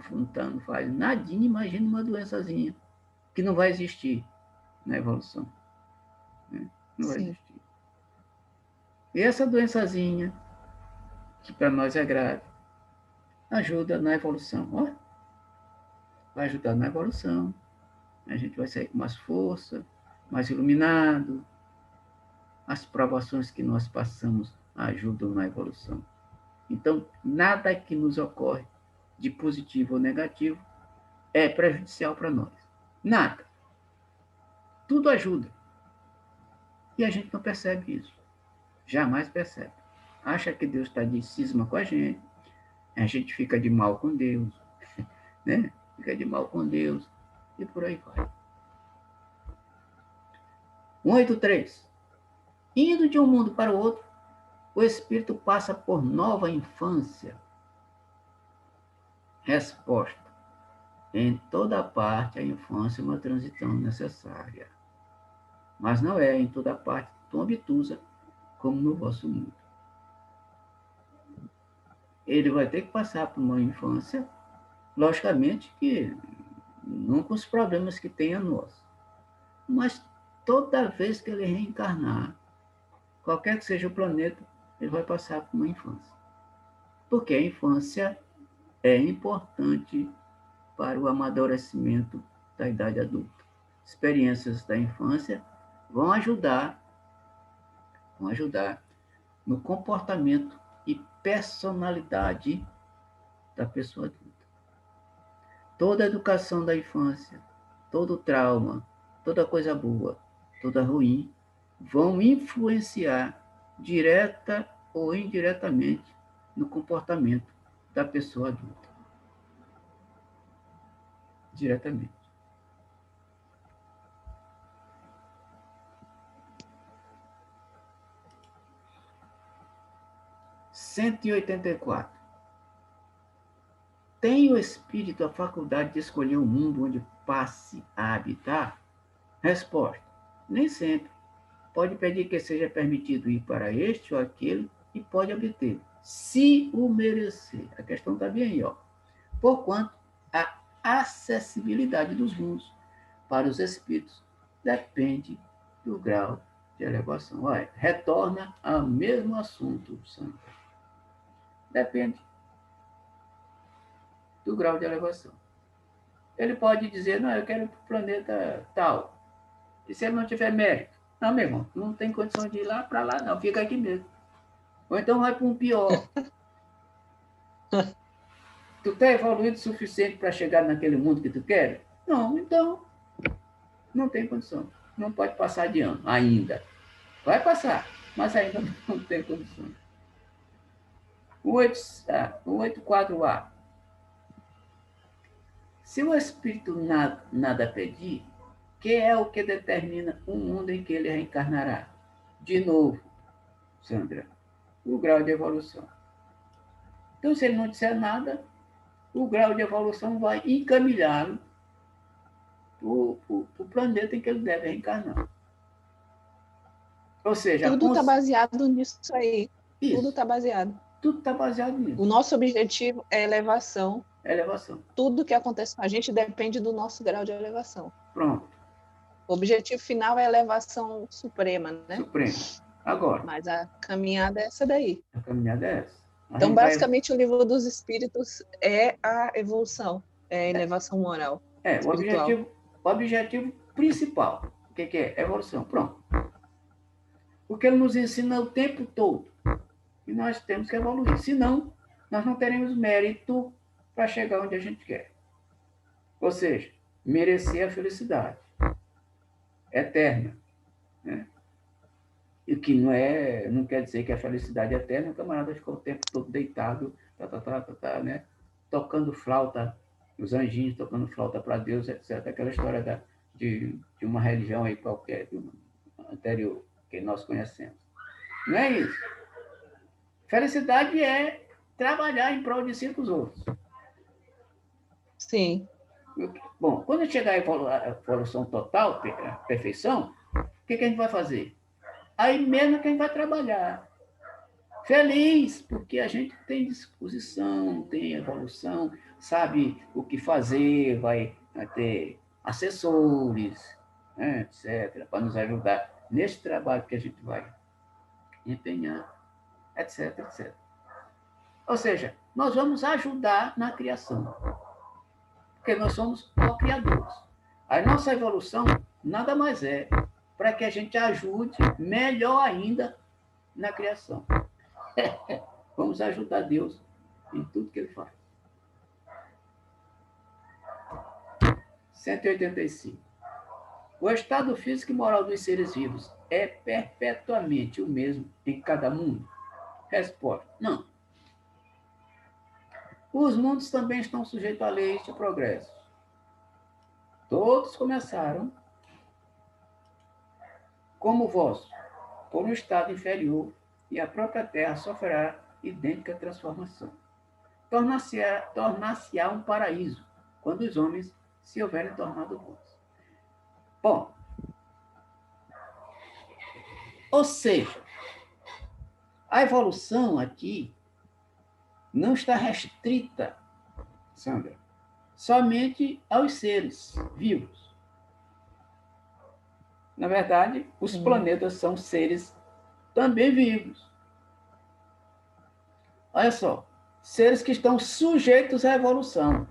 [SPEAKER 1] faz nadinha, imagine uma doençazinha que não vai existir na evolução. Né? Não vai
[SPEAKER 2] Sim.
[SPEAKER 1] existir. E essa doençazinha, que para nós é grave, ajuda na evolução. Ó, vai ajudar na evolução. A gente vai sair com mais força, mais iluminado. As provações que nós passamos ajudam na evolução. Então, nada que nos ocorre de positivo ou negativo é prejudicial para nós. Nada. Tudo ajuda. E a gente não percebe isso. Jamais percebe. Acha que Deus está de cisma com a gente fica de mal com Deus, né? Fica de mal com Deus, e por aí vai. 183. Indo de um mundo para o outro, o espírito passa por nova infância. Resposta. Em toda parte a infância é uma transição necessária. Mas não é em toda parte tão obtusa como no vosso mundo. Ele vai ter que passar por uma infância, logicamente que não com os problemas que tem a nós. Mas toda vez que ele reencarnar, qualquer que seja o planeta, ele vai passar por uma infância. Porque a infância é importante para o amadurecimento da idade adulta. Experiências da infância vão ajudar no comportamento e personalidade da pessoa adulta. Toda a educação da infância, todo trauma, toda coisa boa, toda ruim, vão influenciar direta ou indiretamente no comportamento da pessoa adulta. Diretamente. 184. Tem o espírito a faculdade de escolher o mundo onde passe a habitar? Resposta: nem sempre. Pode pedir que seja permitido ir para este ou aquele e pode obter, se o merecer. A questão está bem aí, ó. Porquanto a acessibilidade dos mundos para os espíritos depende do grau de elevação. Olha, retorna ao mesmo assunto, Sandra. Depende do grau de elevação. Ele pode dizer, não, eu quero ir para o planeta tal. E se ele não tiver mérito? Não, meu irmão, não tem condição de ir lá para lá, não, fica aqui mesmo. Ou então vai para um pior. Tu está evoluído o suficiente para chegar naquele mundo que tu quer? Não, então não tem condição. Não pode passar de ano, ainda. Vai passar, mas ainda não tem condição. O 84A. Se o espírito nada pedir, que é o que determina o mundo em que ele reencarnará? De novo, Sandra, o grau de evolução. Então, se ele não disser nada, o grau de evolução vai encaminhá-lo para o planeta em que ele deve reencarnar. Ou seja,
[SPEAKER 2] tudo está baseado nisso aí.
[SPEAKER 1] Isso.
[SPEAKER 2] Tudo está baseado.
[SPEAKER 1] Tudo está baseado nisso.
[SPEAKER 2] O nosso objetivo é elevação.
[SPEAKER 1] Elevação.
[SPEAKER 2] Tudo que acontece com a gente depende do nosso grau de elevação.
[SPEAKER 1] Pronto.
[SPEAKER 2] O objetivo final é a elevação suprema, né?
[SPEAKER 1] Suprema. Agora.
[SPEAKER 2] Mas a caminhada é essa daí.
[SPEAKER 1] A caminhada é essa.
[SPEAKER 2] Então, basicamente, o livro dos espíritos é a evolução, é a elevação moral.
[SPEAKER 1] O objetivo principal. O que é? Evolução. Pronto. Porque ele nos ensina o tempo todo. E nós temos que evoluir. Senão, nós não teremos mérito para chegar onde a gente quer. Ou seja, merecer a felicidade eterna. Né? E que não quer dizer que a felicidade eterna, o camarada ficou o tempo todo deitado, né? Tocando flauta, os anjinhos tocando flauta para Deus, etc. Aquela história de uma religião aí qualquer, anterior, que nós conhecemos. Não é isso. Felicidade é trabalhar em prol de si com os outros.
[SPEAKER 2] Sim.
[SPEAKER 1] Bom, quando chegar a evolução total, a perfeição, o que a gente vai fazer? Aí mesmo que a gente vai trabalhar. Feliz, porque a gente tem disposição, tem evolução, sabe o que fazer, vai ter assessores, né, etc., para nos ajudar nesse trabalho que a gente vai empenhar, etc., etc. Ou seja, nós vamos ajudar na criação, porque nós somos co-criadores. A nossa evolução nada mais é para que a gente ajude melhor ainda na criação. Vamos ajudar Deus em tudo que Ele faz. 185. O estado físico e moral dos seres vivos é perpetuamente o mesmo em cada mundo? Resposta: não. Os mundos também estão sujeitos a leis de progresso. Todos começaram como o vosso, por um estado inferior, e a própria Terra sofrerá idêntica transformação. Tornar-se-á um paraíso, quando os homens se houverem tornado bons. Bom, ou seja, a evolução aqui não está restrita, Sandra, somente aos seres vivos. Na verdade, os planetas são seres também vivos. Olha só, seres que estão sujeitos à evolução.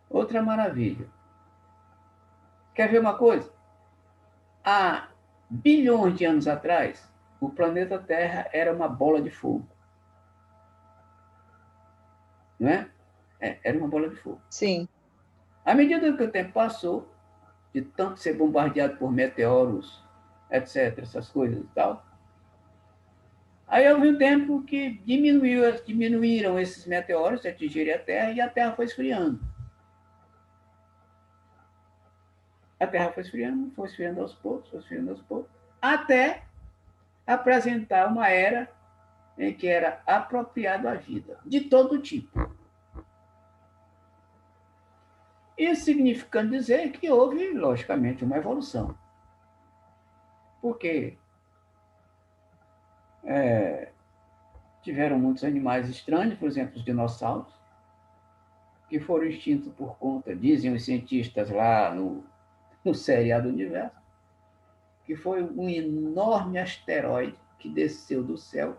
[SPEAKER 1] Outra maravilha. Quer ver uma coisa? Há bilhões de anos atrás, o planeta Terra era uma bola de fogo. Não é? Era uma bola de fogo.
[SPEAKER 2] Sim.
[SPEAKER 1] À medida que o tempo passou, de tanto ser bombardeado por meteoros, etc., essas coisas e tal, aí houve um tempo que diminuíram esses meteoros, atingirem a Terra, e a Terra foi esfriando. A Terra foi esfriando aos poucos, até apresentar uma era em que era apropriado à vida, de todo tipo. Isso significando dizer que houve, logicamente, uma evolução. Porque tiveram muitos animais estranhos, por exemplo, os dinossauros, que foram extintos por conta, dizem os cientistas lá no seriado Universo, que foi um enorme asteroide que desceu do céu,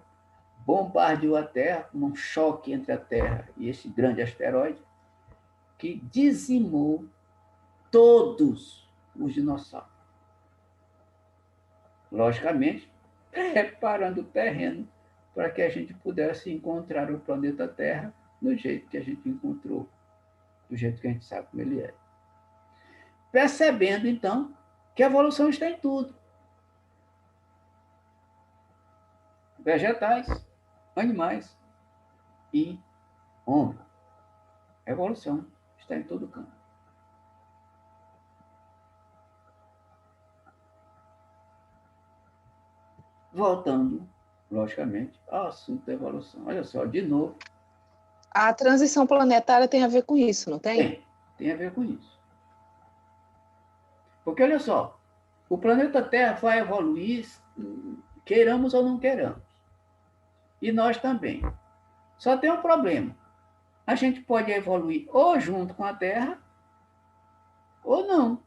[SPEAKER 1] bombardeou a Terra, um choque entre a Terra e esse grande asteroide, que dizimou todos os dinossauros. Logicamente, preparando o terreno para que a gente pudesse encontrar o planeta Terra do jeito que a gente encontrou, do jeito que a gente sabe como ele é. Percebendo, então, que a evolução está em tudo. Vegetais, animais e homem. A evolução está em todo canto. Voltando, logicamente, ao assunto da evolução. Olha só, de novo.
[SPEAKER 2] A transição planetária tem a ver com isso, não tem?
[SPEAKER 1] Tem a ver com isso. Porque, olha só, o planeta Terra vai evoluir, queiramos ou não queiramos. E nós também. Só tem um problema. A gente pode evoluir ou junto com a Terra, ou não.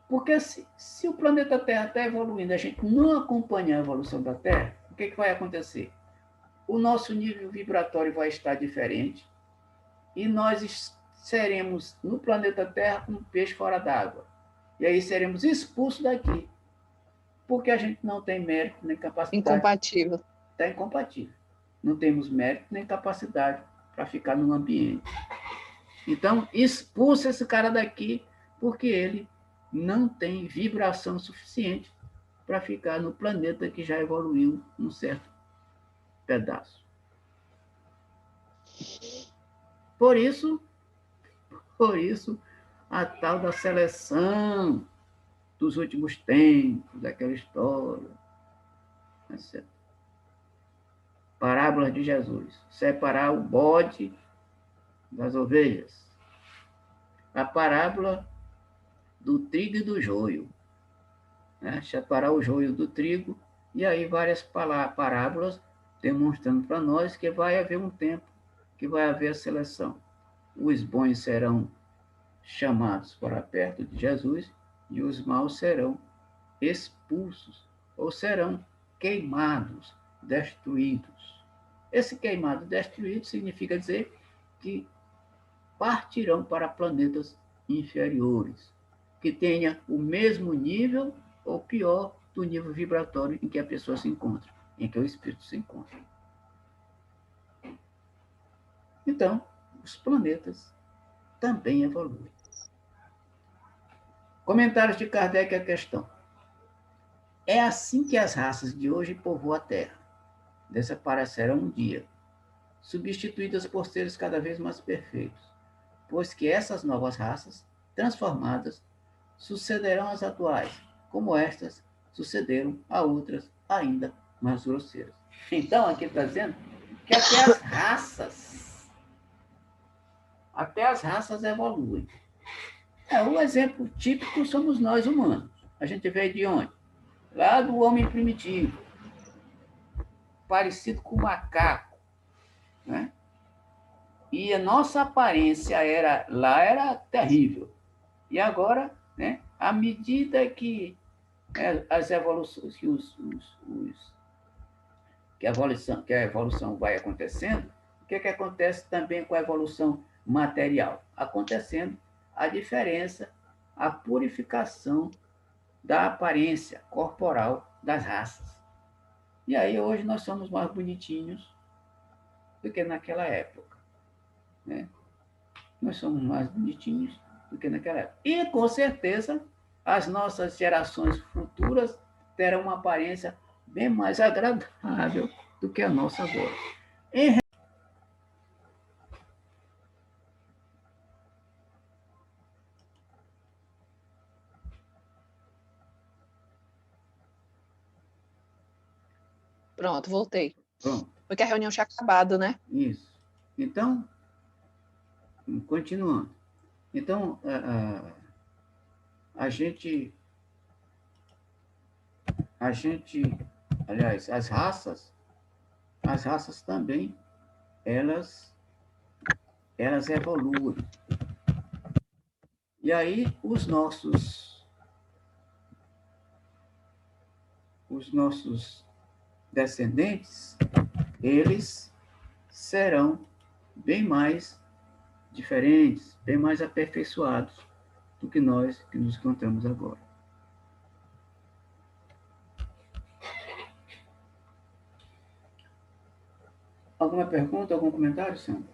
[SPEAKER 1] Porque se o planeta Terra está evoluindo, a gente não acompanha a evolução da Terra, o que vai acontecer? O nosso nível vibratório vai estar diferente e nós seremos, no planeta Terra, um peixe fora d'água. E aí seremos expulsos daqui, porque a gente não tem mérito nem capacidade.
[SPEAKER 2] Incompatível.
[SPEAKER 1] Está incompatível. Não temos mérito nem capacidade para ficar num ambiente. Então, expulsa esse cara daqui, porque ele não tem vibração suficiente para ficar no planeta que já evoluiu um certo pedaço. Por isso, a tal da seleção dos últimos tempos, daquela história, etc. Parábolas de Jesus. Separar o bode das ovelhas. A parábola do trigo e do joio. Né? Separar o joio do trigo. E aí várias parábolas demonstrando para nós que vai haver um tempo que vai haver a seleção. Os bons serão chamados para perto de Jesus e os maus serão expulsos ou serão queimados, destruídos. Esse queimado, destruído, significa dizer que partirão para planetas inferiores, que tenha o mesmo nível ou pior do nível vibratório em que a pessoa se encontra, em que o espírito se encontra. Então, os planetas também evoluem. Comentários de Kardec à questão. É assim que as raças de hoje povoam a Terra. Desaparecerão um dia, substituídas por seres cada vez mais perfeitos, pois que essas novas raças, transformadas, sucederão às atuais, como estas sucederam a outras ainda mais grosseiras. Então, aqui está dizendo que até as raças evoluem. O exemplo típico somos nós humanos. A gente veio de onde? Lá do homem primitivo, parecido com o macaco, né? E a nossa aparência era terrível. E agora, né, à medida que as evoluções, que a evolução vai acontecendo, o que acontece também com a evolução material? Acontecendo a diferença, a purificação da aparência corporal das raças. E aí hoje nós somos mais bonitinhos do que naquela época, né? Nós somos mais bonitinhos do que naquela época. E, com certeza, as nossas gerações futuras terão uma aparência bem mais agradável do que a nossa agora.
[SPEAKER 2] Pronto, voltei.
[SPEAKER 1] Pronto.
[SPEAKER 2] Porque a reunião tinha acabado, né?
[SPEAKER 1] Isso. Então, continuando. Então, a gente, aliás, as raças também, elas evoluem. E aí, os nossos descendentes, eles serão bem mais diferentes, bem mais aperfeiçoados do que nós que nos encontramos agora. Alguma pergunta, algum comentário, Sandra?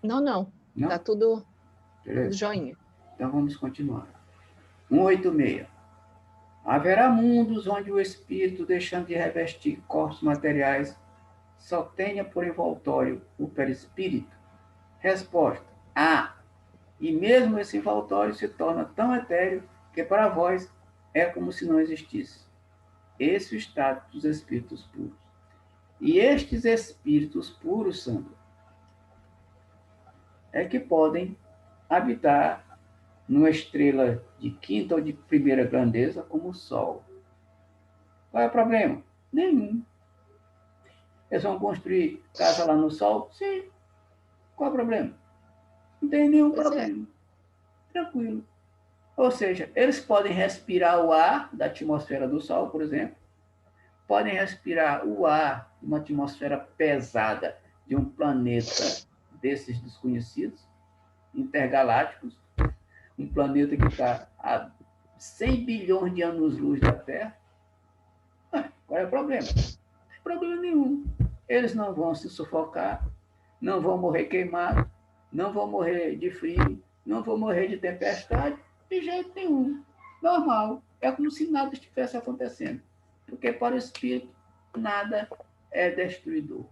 [SPEAKER 2] Não, não. Tá tudo joinha.
[SPEAKER 1] Então vamos continuar. 186. Haverá mundos onde o espírito, deixando de revestir corpos materiais, só tenha por envoltório o perispírito? Resposta: há. E mesmo esse envoltório se torna tão etéreo que para vós é como se não existisse. Esse é o estado dos espíritos puros. E estes espíritos puros, Sandra, é que podem habitar numa estrela de quinta ou de primeira grandeza, como o Sol. Qual é o problema? Nenhum. Eles vão construir casa lá no Sol? Sim. Qual é o problema? Não tem nenhum problema. Tranquilo. Ou seja, eles podem respirar o ar da atmosfera do Sol, por exemplo, podem respirar o ar de uma atmosfera pesada de um planeta desses desconhecidos, intergalácticos, um planeta que está a 100 bilhões de anos-luz da Terra. Qual é o problema? Não tem problema nenhum. Eles não vão se sufocar, não vão morrer queimados, não vão morrer de frio, não vão morrer de tempestade, de jeito nenhum. Normal. É como se nada estivesse acontecendo. Porque para o espírito, nada é destruidor.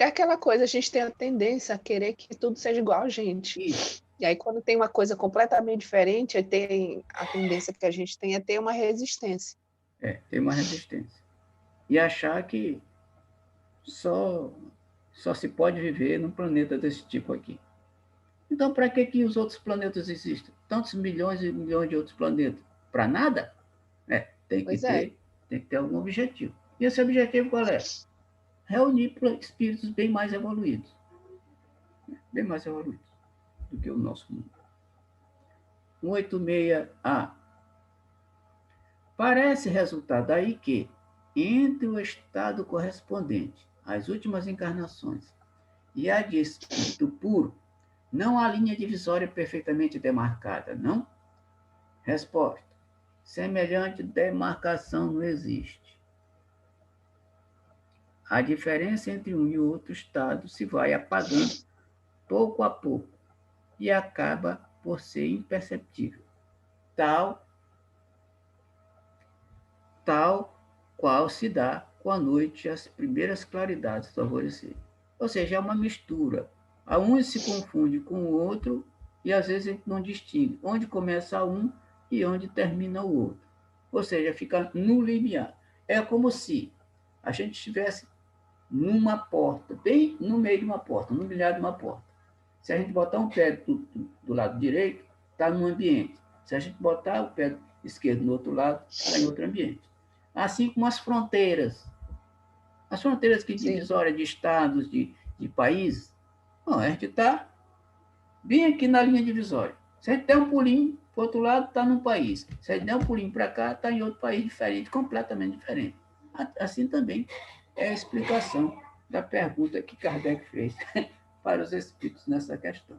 [SPEAKER 2] É aquela coisa, a gente tem a tendência a querer que tudo seja igual a gente.
[SPEAKER 1] Isso.
[SPEAKER 2] E aí, quando tem uma coisa completamente diferente, tem a tendência que a gente tem é ter uma resistência.
[SPEAKER 1] Tem uma resistência. E achar que só se pode viver num planeta desse tipo aqui. Então, para que os outros planetas existem? Tantos milhões e milhões de outros planetas. Para nada? Tem que ter algum objetivo. E esse objetivo qual é? Reunir espíritos bem mais evoluídos. Bem mais evoluídos do que o nosso mundo. 186A. Parece resultar daí que, entre o estado correspondente às últimas encarnações e a de espírito puro, não há linha divisória perfeitamente demarcada, não? Resposta: semelhante demarcação não existe. A diferença entre um e outro estado se vai apagando pouco a pouco e acaba por ser imperceptível, tal qual se dá com a noite as primeiras claridades do alvorecer. Ou seja, é uma mistura. A um se confunde com o outro e às vezes a gente não distingue onde começa um e onde termina o outro. Ou seja, fica no limiar. É como se a gente estivesse numa porta, bem no meio de uma porta, no limiar de uma porta. Se a gente botar um pé do lado direito, está num ambiente. Se a gente botar o pé esquerdo no outro lado, está em outro ambiente. Assim como as fronteiras. As fronteiras que divisória de estados, de países, a gente está bem aqui na linha divisória. Se a gente der um pulinho para o outro lado, está num país. Se a gente der um pulinho para cá, está em outro país diferente, completamente diferente. Assim também é a explicação da pergunta que Kardec fez para os espíritos nessa questão.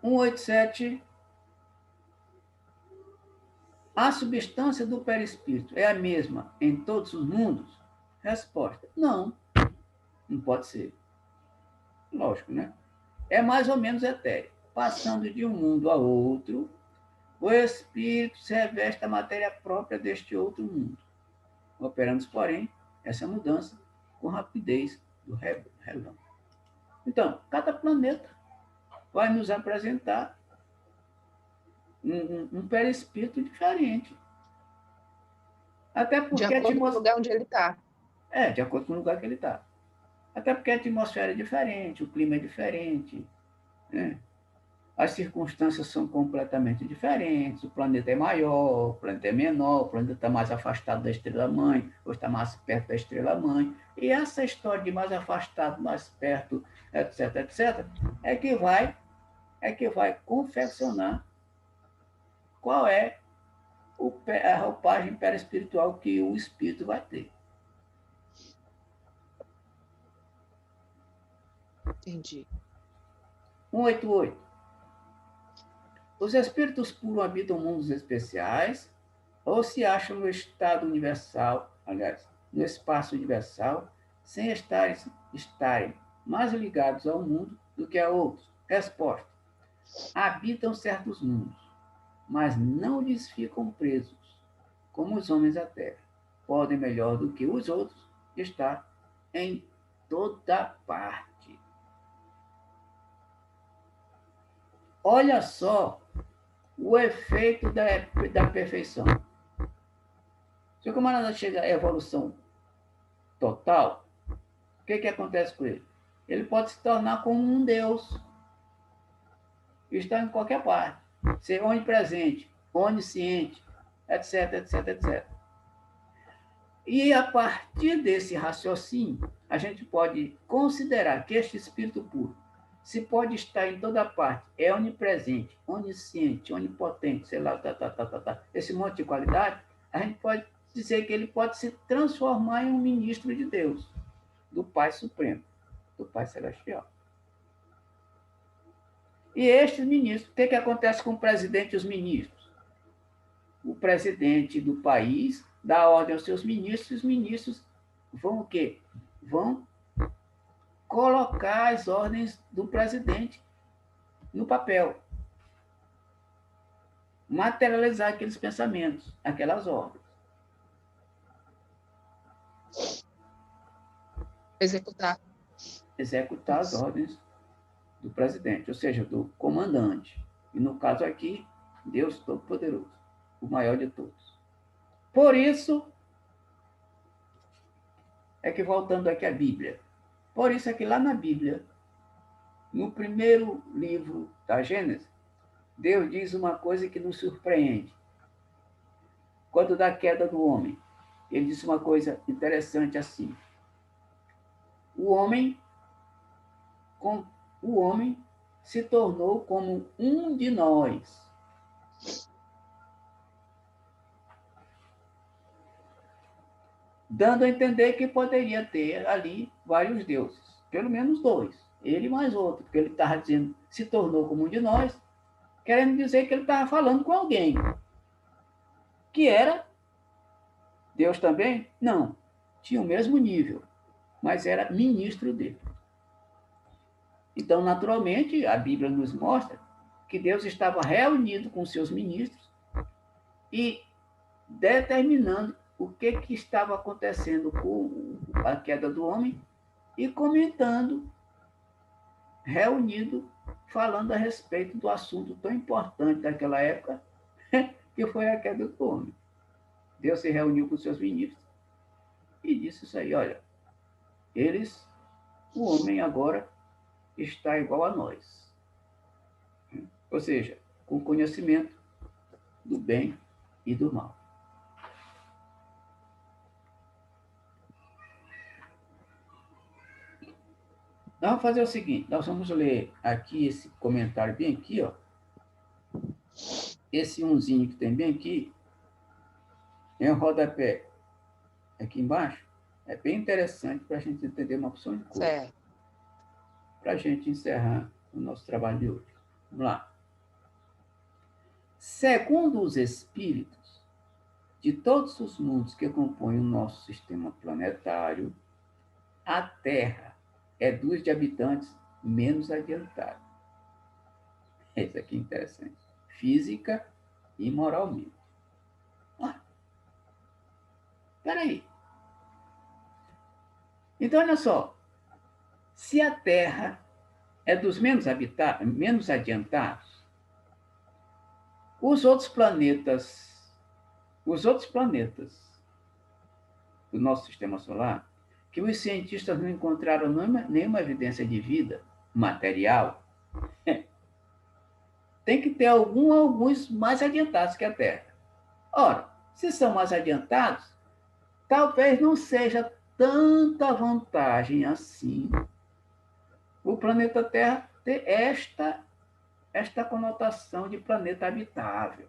[SPEAKER 1] 187. A substância do perispírito é a mesma em todos os mundos? Resposta: não. Não pode ser. Lógico, né? É mais ou menos etéreo. Passando de um mundo a outro, o espírito se reveste a matéria própria deste outro mundo, operando, porém, essa mudança com rapidez do relâmpago. Então, cada planeta vai nos apresentar um perispírito diferente. Até porque
[SPEAKER 2] de acordo com o lugar onde ele está.
[SPEAKER 1] De acordo com o lugar que ele está. Até porque a atmosfera é diferente, o clima é diferente, né? As circunstâncias são completamente diferentes, o planeta é maior, o planeta é menor, o planeta está mais afastado da estrela-mãe, ou está mais perto da estrela-mãe. E essa história de mais afastado, mais perto, etc., etc., é que vai confeccionar qual é a roupagem perispiritual que o espírito vai ter.
[SPEAKER 2] Entendi.
[SPEAKER 1] 188. Os espíritos puros habitam mundos especiais ou se acham no estado universal, aliás, no espaço universal, sem estarem mais ligados ao mundo do que a outros? Resposta. Habitam certos mundos, mas não lhes ficam presos, como os homens da Terra. Podem, melhor do que os outros, estar em toda parte. Olha só o efeito da perfeição. Se o camarada chega à evolução total, o que acontece com ele? Ele pode se tornar como um Deus. Estar em qualquer parte. Ser onipresente, onisciente, etc, etc, etc. E a partir desse raciocínio, a gente pode considerar que este espírito puro se pode estar em toda parte, é onipresente, onisciente, onipotente, sei lá, esse monte de qualidade, a gente pode dizer que ele pode se transformar em um ministro de Deus, do Pai Supremo, do Pai Celestial. E estes ministros, o que acontece com o presidente e os ministros? O presidente do país dá ordem aos seus ministros, e os ministros vão o quê? Vão colocar as ordens do presidente no papel. Materializar aqueles pensamentos, aquelas ordens.
[SPEAKER 2] Executar
[SPEAKER 1] as ordens do presidente, ou seja, do comandante. E no caso aqui, Deus Todo-Poderoso, o maior de todos. Por isso, é que voltando aqui à Bíblia, por isso é que lá na Bíblia, no primeiro livro da Gênesis, Deus diz uma coisa que nos surpreende. Quando da queda do homem, ele diz uma coisa interessante assim. O homem se tornou como um de nós. Dando a entender que poderia ter ali vários deuses, pelo menos dois, ele mais outro, porque ele estava dizendo, se tornou como um de nós, querendo dizer que ele estava falando com alguém, que era Deus também? Não, tinha o mesmo nível, mas era ministro dele. Então, naturalmente, a Bíblia nos mostra que Deus estava reunido com seus ministros e determinando o que estava acontecendo com a queda do homem e comentando, reunido, falando a respeito do assunto tão importante daquela época, que foi a queda do homem. Deus se reuniu com seus ministros e disse isso aí, olha, o homem agora está igual a nós. Ou seja, com conhecimento do bem e do mal. Nós vamos fazer o seguinte, nós vamos ler aqui esse comentário bem aqui, ó. Esse umzinho que tem bem aqui, em rodapé, aqui embaixo, é bem interessante para a gente entender uma opção de coisa. Para a gente encerrar o nosso trabalho de hoje. Vamos lá. Segundo os espíritos de todos os mundos que compõem o nosso sistema planetário, a Terra é dos de habitantes menos adiantada. Isso aqui é interessante. Física e moralmente. Espera aí. Então, olha só. Se a Terra é dos menos adiantados, Os outros planetas do nosso sistema solar, que os cientistas não encontraram nenhuma evidência de vida material, tem que ter alguns mais adiantados que a Terra. Ora, se são mais adiantados, talvez não seja tanta vantagem assim o planeta Terra ter esta conotação de planeta habitável.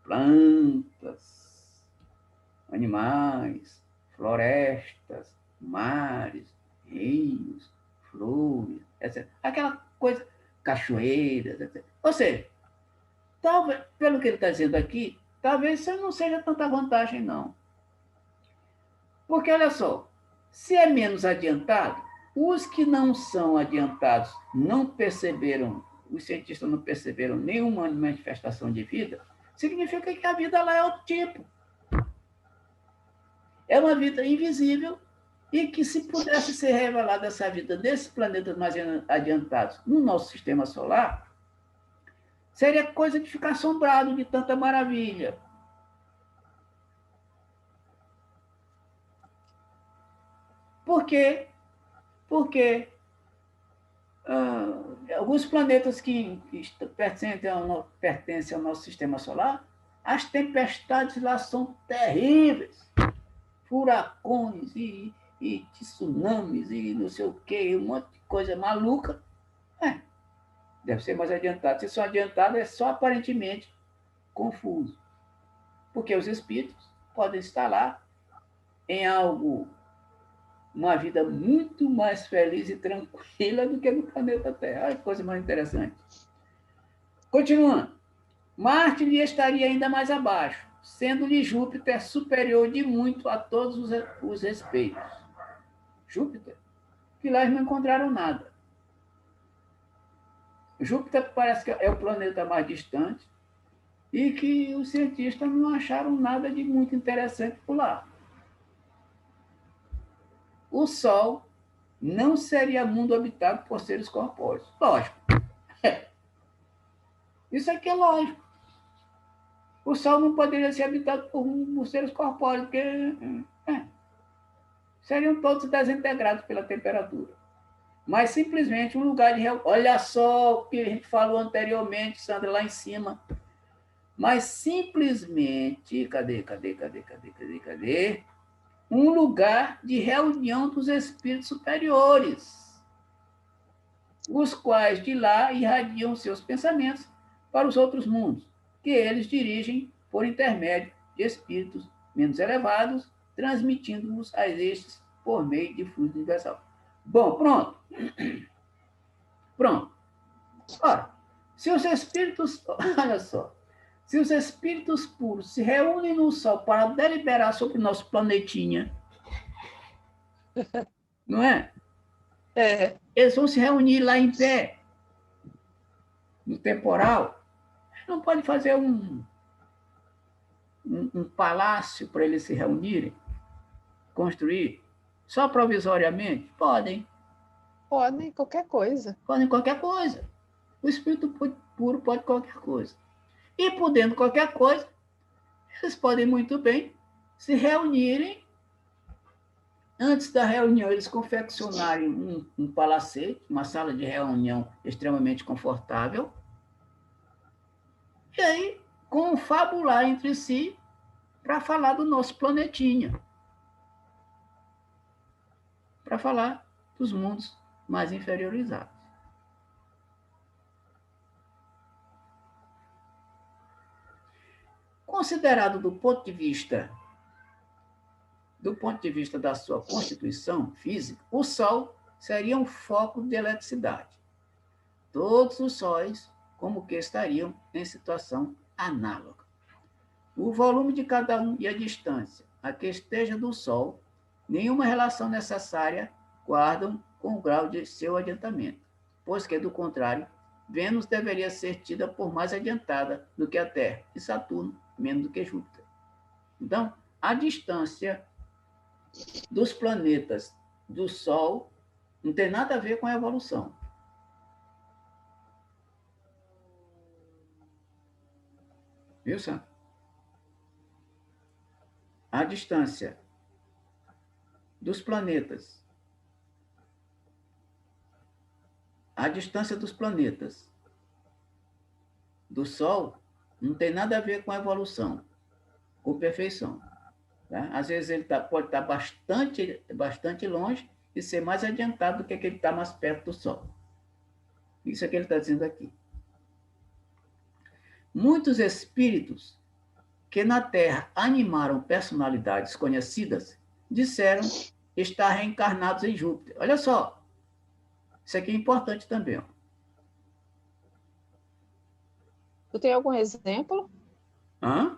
[SPEAKER 1] Plantas, animais, florestas, mares, rios, flores, etc. Aquela coisa, cachoeiras, etc. Ou seja, talvez, pelo que ele está dizendo aqui, talvez isso não seja tanta vantagem, não. Porque, olha só, se é menos adiantado, os que não são adiantados não perceberam, os cientistas não perceberam nenhuma manifestação de vida, significa que a vida lá é outro tipo. É uma vida invisível e que, se pudesse ser revelada essa vida desses planetas mais adiantados no nosso sistema solar, seria coisa de ficar assombrado de tanta maravilha. Por quê? Porque alguns planetas que pertencem ao nosso sistema solar, as tempestades lá são terríveis. Furacões e tsunamis e não sei o quê, um monte de coisa maluca. Deve ser mais adiantado. Se são adiantados, é só aparentemente confuso. Porque os espíritos podem estar lá em uma vida muito mais feliz e tranquila do que no planeta Terra. Olha que coisa mais interessante. Continuando. Marte lhe estaria ainda mais abaixo, sendo-lhe Júpiter superior de muito a todos os respeitos. Júpiter, que lá eles não encontraram nada. Júpiter parece que é o planeta mais distante e que os cientistas não acharam nada de muito interessante por lá. O Sol não seria mundo habitado por seres corpóreos. Lógico. Isso aqui é lógico. O Sol não poderia ser habitado por seres corpóreos, porque seriam todos desintegrados pela temperatura. Mas simplesmente um lugar de... Olha só o que a gente falou anteriormente, Sandra, lá em cima. Mas simplesmente... Cadê? Um lugar de reunião dos espíritos superiores, os quais de lá irradiam seus pensamentos para os outros mundos, que eles dirigem por intermédio de espíritos menos elevados, transmitindo-os a estes por meio de fluido universal. Bom, pronto. Pronto. Ora, se os espíritos... Olha só. Se os espíritos puros se reúnem no Sol para deliberar sobre o nosso planetinha, não é? Eles vão se reunir lá em pé, no temporal. Não pode fazer um palácio para eles se reunirem, construir, só provisoriamente? Podem.
[SPEAKER 2] Podem qualquer coisa.
[SPEAKER 1] Podem qualquer coisa. O espírito puro pode qualquer coisa. E podendo qualquer coisa, eles podem muito bem se reunirem. Antes da reunião, eles confeccionarem um palacete, uma sala de reunião extremamente confortável, e aí confabular entre si para falar do nosso planetinha, para falar dos mundos mais inferiorizados. Considerado do ponto de vista da sua constituição física, o Sol seria um foco de eletricidade. Todos os sóis como que estariam em situação análoga. O volume de cada um e a distância a que esteja do Sol, nenhuma relação necessária guardam com o grau de seu adiantamento, pois que, do contrário, Vênus deveria ser tida por mais adiantada do que a Terra e Saturno menos do que Júpiter. Então, a distância dos planetas do Sol não tem nada a ver com a evolução. Viu, Sandra? A distância dos planetas. A distância dos planetas do Sol não tem nada a ver com a evolução, com perfeição. Tá? Às vezes ele pode estar bastante longe e ser mais adiantado do que ele está mais perto do Sol. Isso é que ele está dizendo aqui. Muitos espíritos que na Terra animaram personalidades conhecidas disseram estar reencarnados em Júpiter. Olha só, isso aqui é importante também. Ó.
[SPEAKER 2] Tu tem algum exemplo?
[SPEAKER 1] Hã?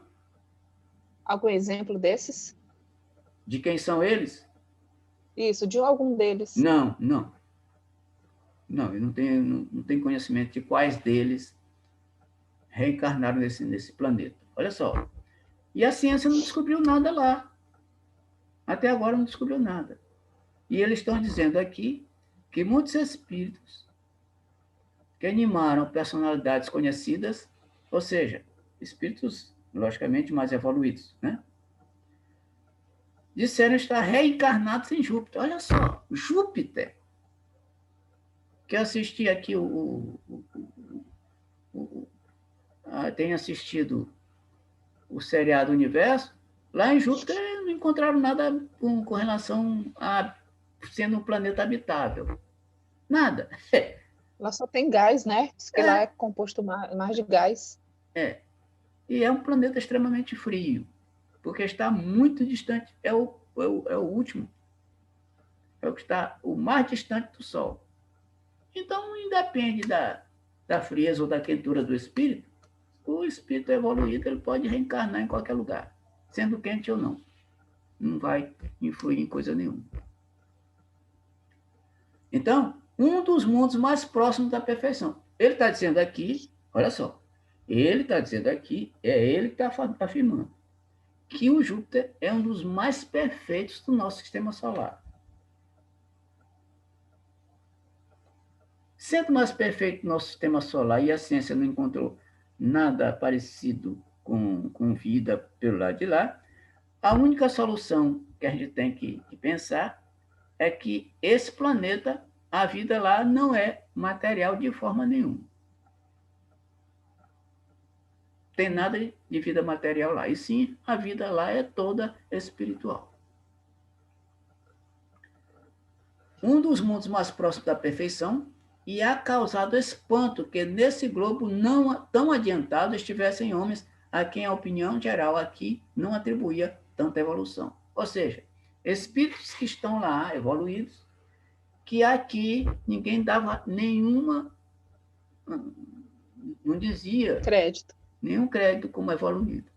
[SPEAKER 2] Algum exemplo desses?
[SPEAKER 1] De quem são eles?
[SPEAKER 2] Isso, de algum deles.
[SPEAKER 1] Não. Não, eu não tenho conhecimento de quais deles reencarnaram nesse planeta. Olha só. E a ciência não descobriu nada lá. Até agora não descobriu nada. E eles estão dizendo aqui que muitos espíritos que animaram personalidades conhecidas, ou seja, espíritos logicamente mais evoluídos, né? Disseram estar reencarnados em Júpiter. Olha só, Júpiter, que eu assisti aqui tem assistido o seriado Universo, lá em Júpiter não encontraram nada com relação a sendo um planeta habitável. Nada.
[SPEAKER 2] Lá só tem gás, né? Diz que lá é composto mais de gás.
[SPEAKER 1] É. E é um planeta extremamente frio, porque está muito distante. É o último. É o que está o mais distante do Sol. Então, independe da frieza ou da quentura do espírito, o espírito evoluído ele pode reencarnar em qualquer lugar, sendo quente ou não. Não vai influir em coisa nenhuma. Então, um dos mundos mais próximos da perfeição. Ele está dizendo aqui, olha só, ele está dizendo aqui, é ele que está afirmando, que o Júpiter é um dos mais perfeitos do nosso sistema solar. Sendo mais perfeito do nosso sistema solar e a ciência não encontrou nada parecido com vida pelo lado de lá, a única solução que a gente tem que pensar é que esse planeta, a vida lá não é material de forma nenhuma. Tem nada de vida material lá. E sim, a vida lá é toda espiritual. Um dos mundos mais próximos da perfeição e há causado espanto que nesse globo não tão adiantado estivessem homens a quem a opinião geral aqui não atribuía tanta evolução. Ou seja, espíritos que estão lá evoluídos, que aqui ninguém dava nenhuma, não dizia
[SPEAKER 2] crédito.
[SPEAKER 1] Nenhum crédito como evoluído.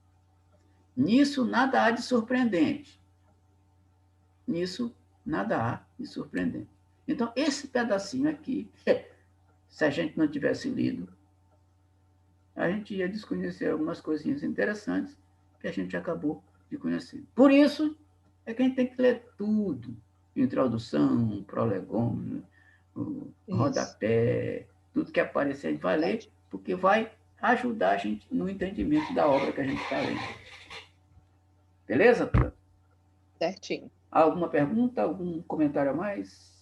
[SPEAKER 1] Nisso nada há de surpreendente. Nisso nada há de surpreendente. Então, esse pedacinho aqui, se a gente não tivesse lido, a gente ia desconhecer algumas coisinhas interessantes que a gente acabou de conhecer. Por isso, é que a gente tem que ler tudo. Introdução, prolegômeno, rodapé, tudo que aparecer a gente vai ler, porque vai ajudar a gente no entendimento da obra que a gente está lendo. Beleza, Tânia?
[SPEAKER 2] Certinho.
[SPEAKER 1] Alguma pergunta, algum comentário a mais?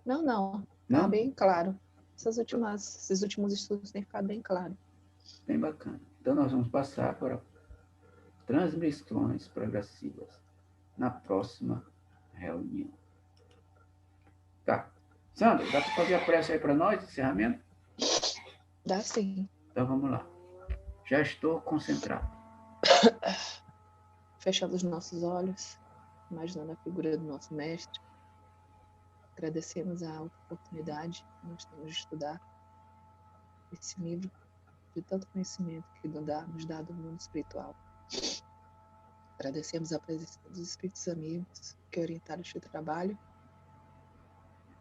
[SPEAKER 2] Não. Tá bem claro. Esses últimos estudos têm ficado bem claro.
[SPEAKER 1] Bem bacana. Então, nós vamos passar para transmissões progressivas na próxima reunião. Tá. Sandra, dá para fazer a prece aí para nós, encerramento?
[SPEAKER 2] Dá sim.
[SPEAKER 1] Então, vamos lá. Já estou concentrado.
[SPEAKER 2] Fechando os nossos olhos, imaginando a figura do nosso mestre. Agradecemos a oportunidade que nós temos de estudar esse livro de tanto conhecimento que nos dá do mundo espiritual. Agradecemos a presença dos espíritos amigos que orientaram este trabalho.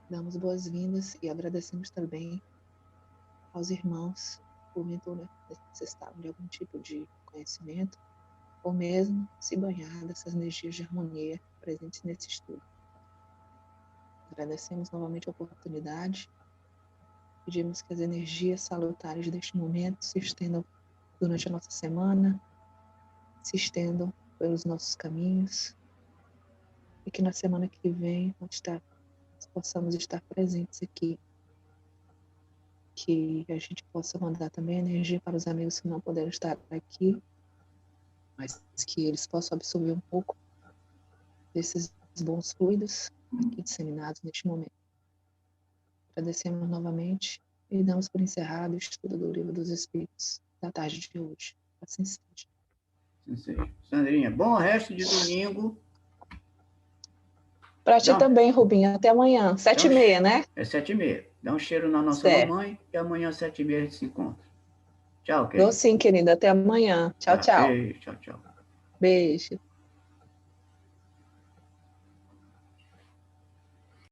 [SPEAKER 2] Damos boas-vindas e agradecemos também aos irmãos que porventura necessitavam de algum tipo de conhecimento ou mesmo se banhar dessas energias de harmonia presentes nesse estudo. Agradecemos novamente a oportunidade. Pedimos que as energias salutares deste momento se estendam durante a nossa semana, se estendam pelos nossos caminhos e que na semana que vem possamos estar presentes aqui, que a gente possa mandar também energia para os amigos que não puderam estar aqui, mas que eles possam absorver um pouco desses bons fluidos aqui disseminados neste momento. Agradecemos novamente e damos por encerrado o estudo do Livro dos Espíritos da tarde de hoje. Assim seja.
[SPEAKER 1] Assim seja. Sandrinha, bom resto de domingo.
[SPEAKER 2] Para ti também, Rubinho. Até amanhã. 7h30, né?
[SPEAKER 1] É 7h30. Dá um cheiro na nossa mamãe e amanhã às 7h30 a gente se encontra. Tchau, querido.
[SPEAKER 2] Dou sim, querida. Até amanhã. Tchau, tchau.
[SPEAKER 1] Beijo, tchau, tchau.
[SPEAKER 2] Beijo.